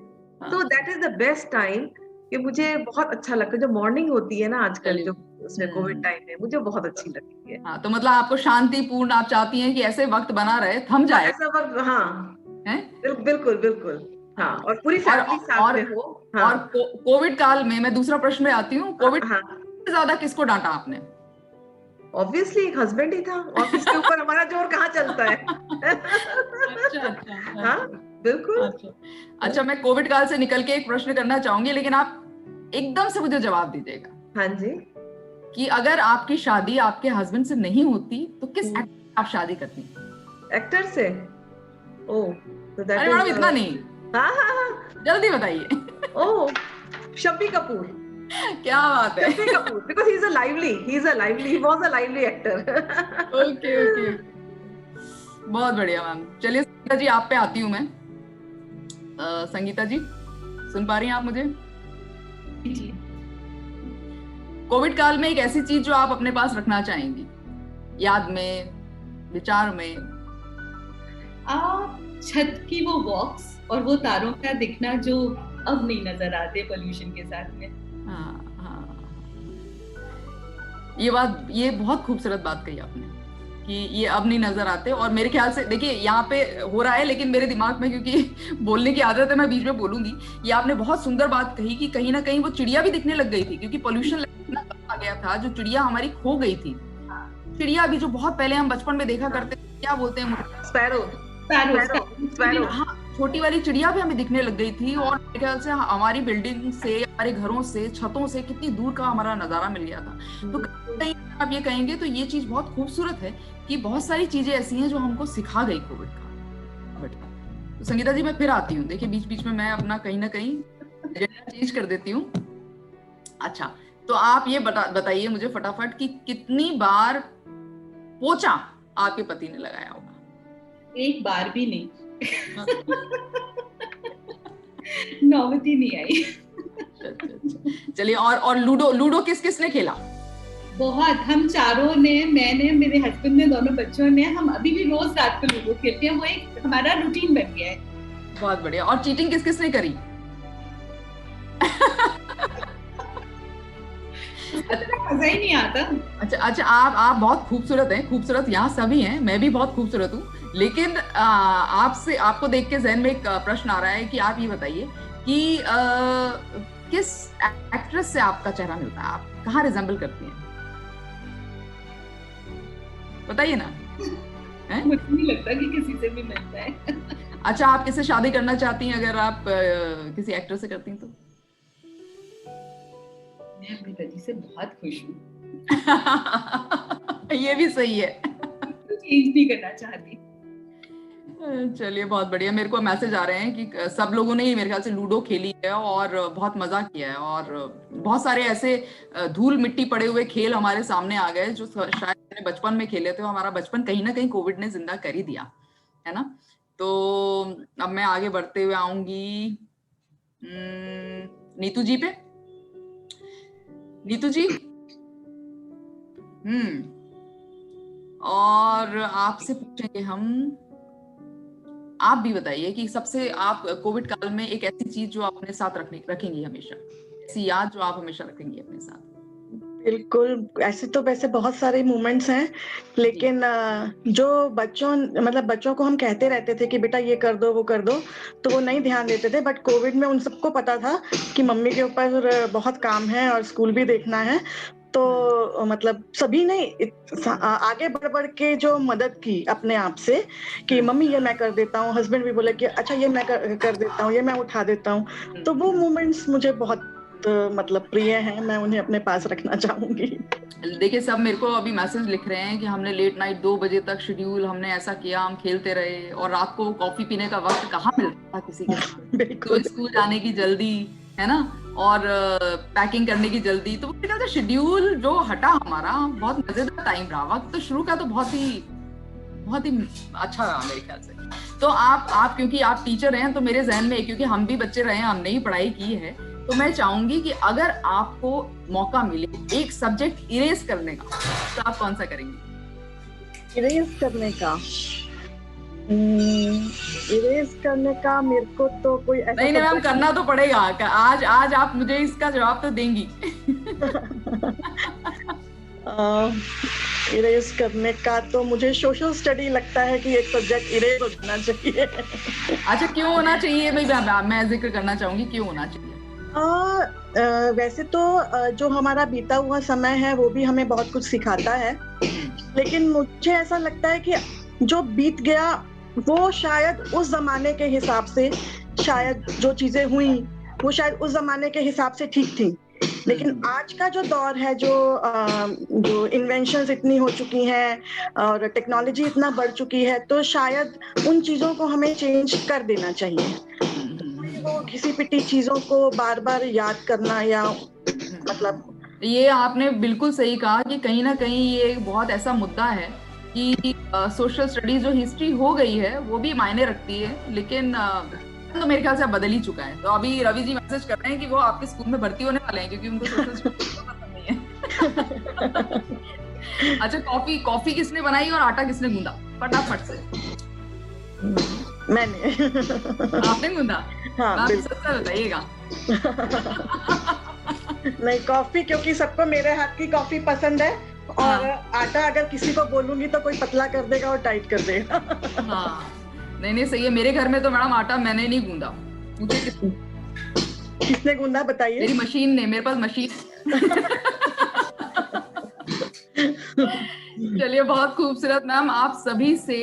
तो that is the best time कि मुझे बहुत अच्छा लगता है। जो मॉर्निंग होती है ना आजकल, जो उसमें कोविड टाइम में, मुझे बहुत अच्छी लगती है। हाँ, तो मतलब आपको शांतिपूर्ण, आप चाहती हैं कि ऐसे वक्त बना रहे, थम जाए ऐसा वक्त। हाँ बिल्कुल बिल्कुल। हाँ, और पूरी फैमिली साथ में हो। हाँ। और कोविड काल में मैं दूसरा प्रश्न में आती हूँ। कोविड से ज्यादा किसको डांटा आपने? ऑब्वियसली एक हस्बैंड ही था, ऑफिस के ऊपर हमारा जोर कहाँ चलता है। अच्छा। हाँ बिल्कुल। अच्छा, मैं कोविड काल से निकल के एक प्रश्न करना चाहूंगी, लेकिन आप एकदम से मुझे जवाब दीजिएगा। हाँ जी। कि अगर आपकी शादी आपके हस्बैंड से नहीं होती तो किस एक्टर से आप शादी करती? एक्टर से? ओह, तो दैट अरे मैडम, इतना नहीं। हाँ, जल्दी बताइए। ओह, शम्मी कपूर। क्या बात है। Shammi Kapoor, because he was a lively actor. Okay. बहुत बढ़िया मैम। चलिए संगीता जी, आप पे आती हूँ मैं। संगीता जी, सुन पा रही हैं आप मुझे? जी। कोविड काल में एक ऐसी चीज जो आप अपने पास रखना चाहेंगी, याद में, विचार में? छत की वो वॉक्स और वो तारों का दिखना जो अब नहीं नजर आते पोल्यूशन के साथ में। हाँ। ये बहुत खूबसूरत बात कही आपने कि ये अब नहीं नजर आते। और मेरे ख्याल से देखिए यहाँ पे हो रहा है, लेकिन मेरे दिमाग में क्योंकि बोलने की आदत है, मैं बीच में बोलूंगी। ये आपने बहुत सुंदर बात कही कि कहीं ना कहीं वो चिड़िया भी दिखने लग गई थी, क्योंकि पोल्यूशन इतना कम आ गया था, जो चिड़िया हमारी खो गई थी। चिड़िया भी जो बहुत पहले हम बचपन में देखा करते थे, क्या बोलते हैं, स्पैरो। हाँ, छोटी वाली चिड़िया भी हमें दिखने लग गई थी। और मेरे ख्याल से हमारी बिल्डिंग से, हमारे घरों से, छतों से कितनी दूर का हमारा नजारा मिल गया था। तो कहीं आप ये कहेंगे तो ये चीज बहुत खूबसूरत है कि बहुत सारी चीजें ऐसी हैं जो हमको सिखा गई कोविड का। तो संगीता जी, मैं फिर आती हूँ। देखिए बीच बीच में मैं अपना कहीं ना कहीं चेंज कर देती हूँ। अच्छा, तो आप ये बताइए मुझे फटाफट कि कितनी बार पोछा आपके पति ने लगाया होगा? एक बार भी नहीं। नौबती नहीं आई। चलिए, और लूडो किसने खेला? बहुत, हम चारों ने, मैंने, मेरे हस्बैंड ने, दोनों बच्चों ने। हम अभी भी रोज रात को लूडो खेलते हैं, वो एक हमारा रूटीन बन गया है। बहुत बढ़िया। और चीटिंग किसने करी? मजा ही नहीं आता। अच्छा, आप बहुत खूबसूरत हैं, खूबसूरत यहाँ सभी हैं, मैं भी बहुत खूबसूरत हूँ। लेकिन आपको देख के ज़हन में एक प्रश्न आ रहा है कि आप ये बताइए कि किस एक्ट्रेस से आपका चेहरा मिलता है? आप कहाँ रिजेंबल करती हैं? बताइए ना। मुझे नहीं लगता कि किसी से भी मिलता है। अच्छा, आप किससे शादी करना चाहती हैं अगर आप किसी एक्टर से करती हैं तो? मैं अपने पति से बहुत खुश हूँ। ये भी सही है। चेंज नहीं करना चाहती। चलिए बहुत बढ़िया। मेरे को मैसेज आ रहे हैं कि सब लोगों ने मेरे ख्याल से लूडो खेली है और बहुत मजा किया है, और बहुत सारे ऐसे धूल मिट्टी पड़े हुए खेल हमारे सामने आ गए जो शायद मैंने बचपन में खेले थे। हमारा बचपन कहीं ना कहीं कोविड ने जिंदा कर ही दिया है ना। तो अब मैं आगे बढ़ते हुए आऊंगी नीतू जी पे। नीतू जी, और आपसे पूछेंगे हम, आप भी बताइए कि सबसे आप कोविड काल में एक ऐसी चीज जो अपने साथ रखेंगी हमेशा, ऐसी याद जो आप हमेशा रखेंगी अपने साथ। बिल्कुल, ऐसे तो वैसे बहुत सारे मोमेंट्स हैं, लेकिन जो बच्चों को हम कहते रहते थे कि बेटा ये कर दो वो कर दो, तो वो नहीं ध्यान देते थे। बट कोविड में उन सबको पता था कि मम्मी के ऊपर बहुत काम है और स्कूल भी देखना है, तो मतलब सभी ने आगे बढ़ के जो मदद की अपने आप से कि मम्मी ये मैं कर देता हूँ, हस्बैंड भी बोले कि अच्छा ये मैं कर देता हूँ, ये मैं उठा देता हूँ। तो वो मोमेंट्स मुझे बहुत मतलब प्रिय हैं, मैं उन्हें अपने पास रखना चाहूंगी। देखिए, सब मेरे को अभी मैसेज लिख रहे हैं कि हमने लेट नाइट 2 बजे तक शेड्यूल, हमने ऐसा किया, हम खेलते रहे और रात को कॉफी पीने का वक्त कहाँ मिलता था किसी के साथ। तो स्कूल जाने की जल्दी है ना, और पैकिंग करने की जल्दी, तो मेरे ख्याल से शेड्यूल जो हटा हमारा, बहुत मजेदार टाइम रहा। वक्त तो शुरू का तो बहुत ही अच्छा रहा मेरे ख्याल से। तो आप क्योंकि आप टीचर हैं, तो मेरे जहन में, क्योंकि हम भी बच्चे रहे हैं, हमने ही पढ़ाई की है, तो मैं चाहूंगी कि अगर आपको मौका मिले एक सब्जेक्ट इरेज करने का, तो आप कौन सा करेंगे? इरेज करने का मेरे को तो कोई ऐसा नहीं मैम, करना तो पड़ेगा। आज आप मुझे इसका जवाब तो देंगी। इरेज करने का तो मुझे सोशल स्टडी लगता है कि एक सब्जेक्ट इरेज होना चाहिए। अच्छा, क्यों होना चाहिए भाई? मैं जिक्र करना चाहूंगी क्यों होना चाहिए। वैसे तो जो हमारा बीता हुआ समय है वो भी हमें बहुत कुछ सिखाता है, लेकिन मुझे ऐसा लगता है कि जो बीत गया वो शायद उस जमाने के हिसाब से, शायद जो चीजें हुई वो शायद उस जमाने के हिसाब से ठीक थी, लेकिन आज का जो दौर है, जो इन्वेंशंस इतनी हो चुकी हैं और टेक्नोलॉजी इतना बढ़ चुकी है, तो शायद उन चीजों को हमें चेंज कर देना चाहिए। वो घिसी पिटी चीजों को बार बार याद करना, या मतलब ये आपने बिल्कुल सही कहा कि कहीं ना कहीं ये एक बहुत ऐसा मुद्दा है कि सोशल स्टडीज जो हिस्ट्री हो गई है वो भी मायने रखती है, लेकिन तो मेरे ख्याल से अब बदल ही चुका है। तो अभी रवि जी मैसेज कर रहे हैं कि वो आपके स्कूल में भर्ती होने वाले हैं, क्योंकि उनको सोशल स्टडीज पसंद नहीं है। अच्छा, कॉफी किसने बनाई और आटा किसने गूंदा? फटाफट से। मैंने। आपने गूंदा? हाँ, सच बताइएगा। नहीं, कॉफी क्योंकि सबको मेरे हाथ की कॉफी पसंद है, और आटा अगर किसी को बोलूंगी तो कोई पतला कर देगा और टाइट कर देगा। हाँ, नहीं सही है। मेरे घर में तो मैडम आटा मैंने नहीं गूंदा। मुझे किसने गूंदा बताइए? मेरी मशीन ने, मेरे पास मशीन। चलिए, बहुत खूबसूरत मैम, आप सभी से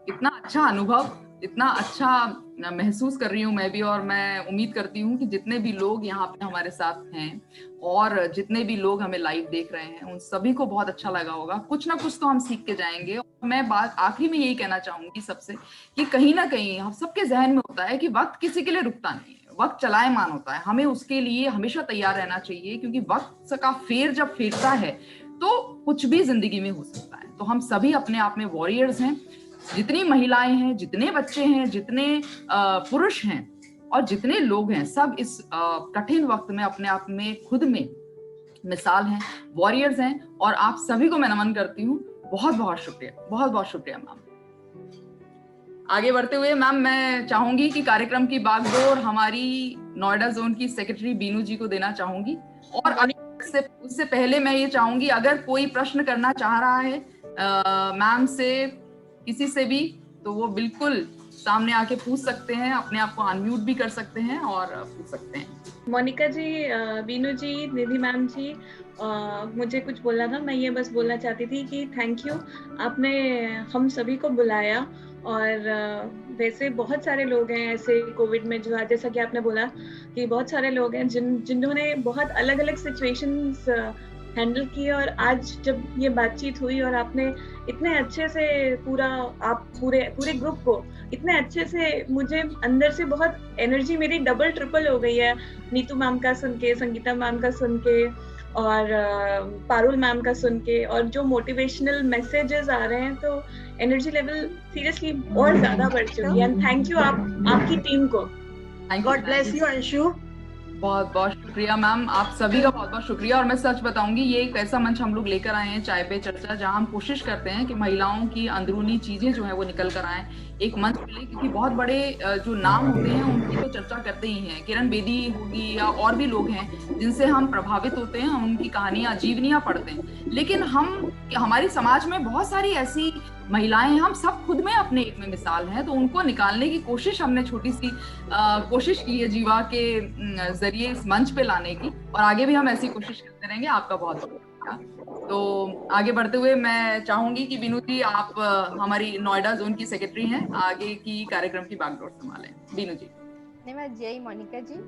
इतना अच्छा अनुभव, इतना अच्छा महसूस कर रही हूँ मैं भी, और मैं उम्मीद करती हूँ कि जितने भी लोग यहाँ पे हमारे साथ हैं और जितने भी लोग हमें लाइव देख रहे हैं, उन सभी को बहुत अच्छा लगा होगा। कुछ ना कुछ तो हम सीख के जाएंगे। और मैं बात आखिरी में यही कहना चाहूंगी सबसे कि कहीं ना कहीं हम सबके जहन में होता है कि वक्त किसी के लिए रुकता नहीं है, वक्त चलायमान होता है, हमें उसके लिए हमेशा तैयार रहना चाहिए, क्योंकि वक्त का फेर जब फेरता है तो कुछ भी जिंदगी में हो सकता है। तो हम सभी अपने आप में वॉरियर्स हैं, जितनी महिलाएं हैं, जितने बच्चे हैं, जितने पुरुष हैं और जितने लोग हैं, सब इस कठिन वक्त में अपने आप में खुद में मिसाल हैं, वॉरियर्स हैं, और आप सभी को मैं नमन करती हूँ। बहुत बहुत शुक्रिया, बहुत बहुत शुक्रिया मैम। आगे बढ़ते हुए मैम, मैं चाहूंगी कि कार्यक्रम की बागडोर हमारी नोएडा जोन की सेक्रेटरी बीनू जी को देना चाहूंगी, और उससे पहले मैं ये चाहूंगी, अगर कोई प्रश्न करना चाह रहा है मैम से, किसी से भी, तो वो बिल्कुल सामने आके पूछ सकते हैं, अपने आप को अनम्यूट भी कर सकते हैं और पूछ सकते हैं। मोनिका जी, बीनू जी, निधि मैम जी, मुझे कुछ बोलना था। मैं ये बस बोलना चाहती थी कि थैंक यू, आपने हम सभी को बुलाया। और वैसे बहुत सारे लोग हैं ऐसे कोविड में, जो जैसा कि आपने बोला कि बहुत सारे लोग हैं जिन्होंने बहुत अलग अलग सिचुएशंस हैंडल किए, और आज जब ये बातचीत हुई और आपने इतने अच्छे से आप पूरे ग्रुप को इतने अच्छे से, मुझे अंदर से बहुत एनर्जी मेरी डबल ट्रिपल हो गई है नीतू मैम का सुन के, संगीता मैम का सुन के, और पारुल मैम का सुन के, और जो मोटिवेशनल मैसेजेस आ रहे हैं, तो एनर्जी लेवल सीरियसली और ज्यादा बढ़ चुकी है। एंड थैंक यू आपकी टीम को। God bless you Anshu. बहुत बहुत शुक्रिया मैम, आप सभी का बहुत बहुत शुक्रिया। और मैं सच बताऊंगी, ये एक ऐसा मंच हम लोग लेकर आए हैं, चाय पे चर्चा, जहां हम कोशिश करते हैं कि महिलाओं की अंदरूनी चीजें जो है वो निकल कर आए, एक मंच मिले, क्योंकि बहुत बड़े जो नाम होते हैं उनकी तो चर्चा करते ही हैं, किरण बेदी होगी या और भी लोग हैं जिनसे हम प्रभावित होते हैं, उनकी कहानियां, जीवनियां पढ़ते हैं, लेकिन हमारी समाज में बहुत सारी ऐसी महिलाएं हैं, हम सब खुद में अपने एक में मिसाल हैं, तो उनको निकालने की कोशिश हमने छोटी सी कोशिश की है जीवा के जरिए इस मंच पे लाने की, और आगे भी हम ऐसी कोशिश करते रहेंगे। आपका बहुत बहुत शुक्रिया। तो आगे बढ़ते हुए मैं चाहूंगी कि बीनू जी, आप हमारी नोएडा जोन की सेक्रेटरी हैं, आगे की कार्यक्रम की बागडोर संभालें। बीनू जी। धन्यवाद जय मोनिका जी।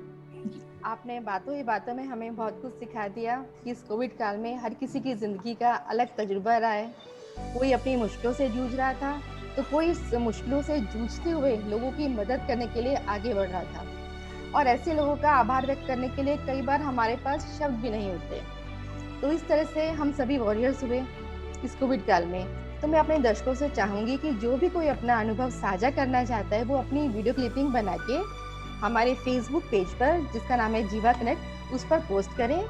आपने बातों ही बातों में हमें बहुत कुछ सिखा दिया कि इस कोविड काल में हर किसी की जिंदगी का अलग तजुर्बा रहा है। कोई अपनी मुश्किलों से जूझ रहा था, तो कोई इस मुश्किलों से जूझते हुए लोगों की मदद करने के लिए आगे बढ़ रहा था, और ऐसे लोगों का आभार व्यक्त करने के लिए कई बार हमारे पास शब्द भी नहीं होते। तो इस तरह से हम सभी वॉरियर्स हुए इस कोविड काल में। तो मैं अपने दर्शकों से चाहूँगी कि जो भी कोई अपना अनुभव साझा करना चाहता है, वो अपनी वीडियो क्लिपिंग बना के हमारे फेसबुक पेज पर, जिसका नाम है जीवा कनेक्ट, उस पर पोस्ट करें,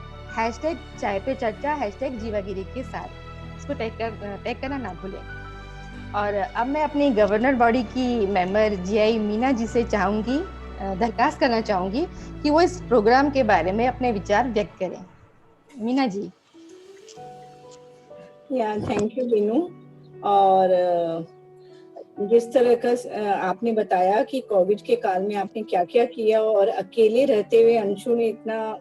#चाय पे चर्चा, #जीवागिरी के साथ उसको टैग करना ना भूलें। और अब मैं अपनी गवर्नर बॉडी की मेंबर जीआई मीना जी से चाहूँगी, दरखास्त करना चाहूँगी कि वो इस प्रोग्राम के बारे में अपने विचार व्यक्त करें। मीना जी। Thank you Binu. और जिस तरह का आपने बताया कि कोविड के काल में आपने क्या क्या किया, और अकेले रहते हुए अंशु ने इतना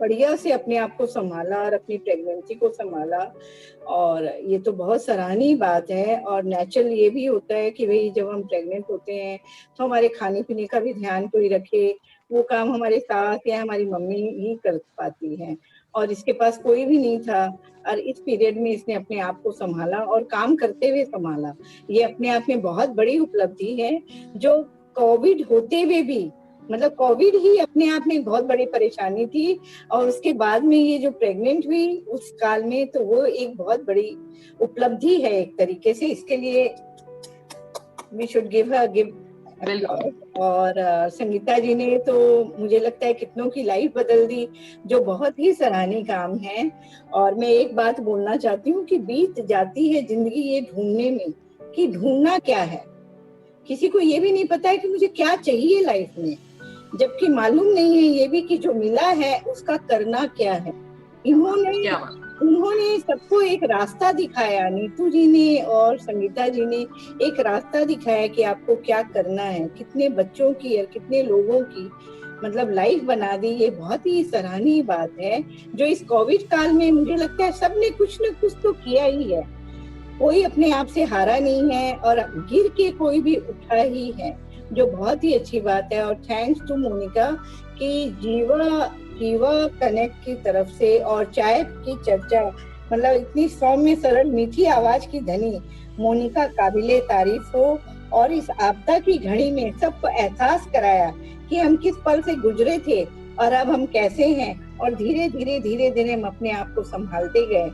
बढ़िया से अपने आप को संभाला और अपनी प्रेगनेंसी को संभाला, और ये तो बहुत सराहनीय बात है। और नेचुरल ये भी होता है कि भाई जब हम प्रेग्नेंट होते हैं तो हमारे खाने पीने का भी ध्यान कोई रखे, वो काम हमारे सास या हमारी मम्मी ही कर पाती है, और इसके पास कोई भी नहीं था। और इस पीरियड में इसने अपने आप को संभाला और काम करते हुए संभाला। ये अपने आप में बहुत बड़ी उपलब्धि है, जो कोविड होते हुए भी, मतलब कोविड ही अपने आप में बहुत बड़ी परेशानी थी, और उसके बाद में ये जो प्रेग्नेंट हुई उस काल में, तो वो एक बहुत बड़ी उपलब्धि है एक तरीके से। इसके लिए वी शुड गिव और संगीता जी ने तो मुझे लगता है कितनों की लाइफ बदल दी, जो बहुत ही सराहनीय काम है। और मैं एक बात बोलना चाहती हूँ कि बीत जाती है जिंदगी ये ढूंढने में कि ढूंढना क्या है। किसी को ये भी नहीं पता है कि मुझे क्या चाहिए लाइफ में, जबकि मालूम नहीं है ये भी कि जो मिला है उसका करना क्या है। उन्होंने सबको एक रास्ता दिखाया, नीतू जी ने और संगीता जी ने एक रास्ता दिखाया कि आपको क्या करना है। कितने बच्चों की और कितने लोगों की मतलब लाइफ बना दी। ये बहुत ही सराहनीय बात है, जो इस कोविड काल में मुझे लगता है सबने कुछ न कुछ तो किया ही है। कोई अपने आप से हारा नहीं है और गिर के कोई भी उठा ही है, जो बहुत ही अच्छी बात है। और थैंक्स टू मोनिका कि जीवा कनेक्ट की तरफ से और चाय की चर्चा, मतलब इतनी सौम्य सरल मीठी आवाज की धनी मोनिका काबिले तारीफ हो, और इस आपदा की घड़ी में सबको एहसास कराया कि हम किस पल से गुजरे थे और अब हम कैसे हैं, और धीरे धीरे हम अपने आप को संभालते गए।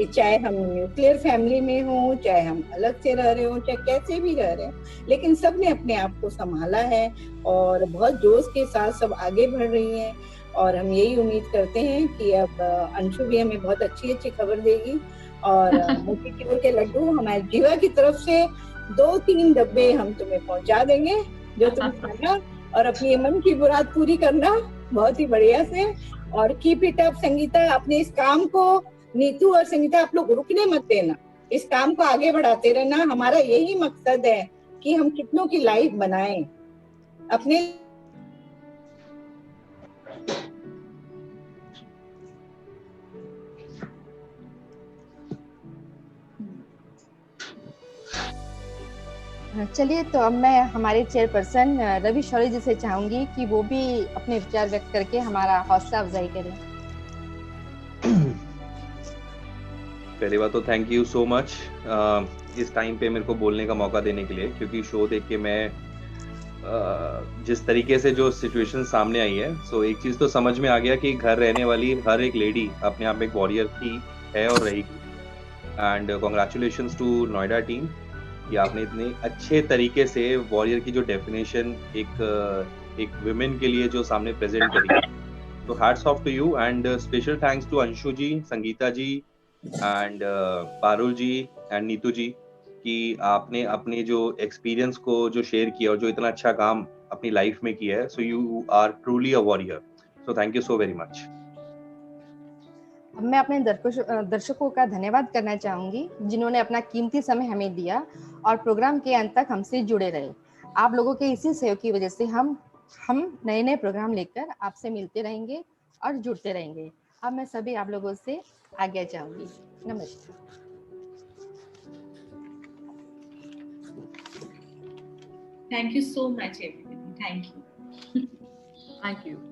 चाहे हम न्यूक्लियर फैमिली में हो, चाहे हम अलग से रह रहे हो, चाहे कैसे भी रह रहे हो, लेकिन सबने अपने आप को संभाला है और बहुत जोश के साथ सब आगे बढ़ रही हैं। और हम यही उम्मीद करते हैं कि अब अंशु भी हमें बहुत अच्छी खबर देगी, और मोतीचूर के लड्डू हमारे जीवा की तरफ से 2-3 डब्बे हम तुम्हें पहुंचा देंगे, जो तुम खाना और अपनी मन की मुराद पूरी करना बहुत ही बढ़िया से। और कीप इट अप संगीता, अपने इस काम को, नीतू और संगीता आप लोग रुकने मत देना, इस काम को आगे बढ़ाते रहना। हमारा यही मकसद है कि हम कितनों की लाइफ बनाएं अपने। चलिए, तो अब मैं हमारे चेयरपर्सन रवि शौरी जी से चाहूंगी कि वो भी अपने विचार व्यक्त करके हमारा हौसला अफजाई करें। पहली बात तो थैंक यू सो मच इस टाइम पे मेरे को बोलने का मौका देने के लिए, क्योंकि शो देख के मैं जिस तरीके से जो सिचुएशन सामने आई है, सो एक चीज तो समझ में आ गया कि घर रहने वाली हर एक लेडी अपने आप में एक वॉरियर थी, है और रहेगी। And congratulations to Noida team कि आपने इतने अच्छे तरीके से वॉरियर की जो डेफिनेशन एक विमेन के लिए जो सामने प्रेजेंट करी, So hats off to you, and special thanks to Anshu ji, Sangeeta ji, and Parul ji and Neetu जी कि आपने अपने जो एक्सपीरियंस को जो शेयर किया और जो इतना अच्छा काम अपनी लाइफ में किया है. So you are truly a warrior. So thank you so very much. अब मैं अपने दर्शकों का धन्यवाद करना चाहूंगी जिन्होंने अपना कीमती समय हमें दिया और प्रोग्राम के अंत तक हमसे जुड़े रहे. आप लोगों के इसी सहयोग की वजह से हम नए नए प्रोग्राम लेकर आपसे मिलते रहेंगे और जुड़ते रहेंगे. अब मैं सभी आप लोगों से आज्ञा चाहूंगी. नमस्कार. Thank you so much, everybody. Thank you. Thank you.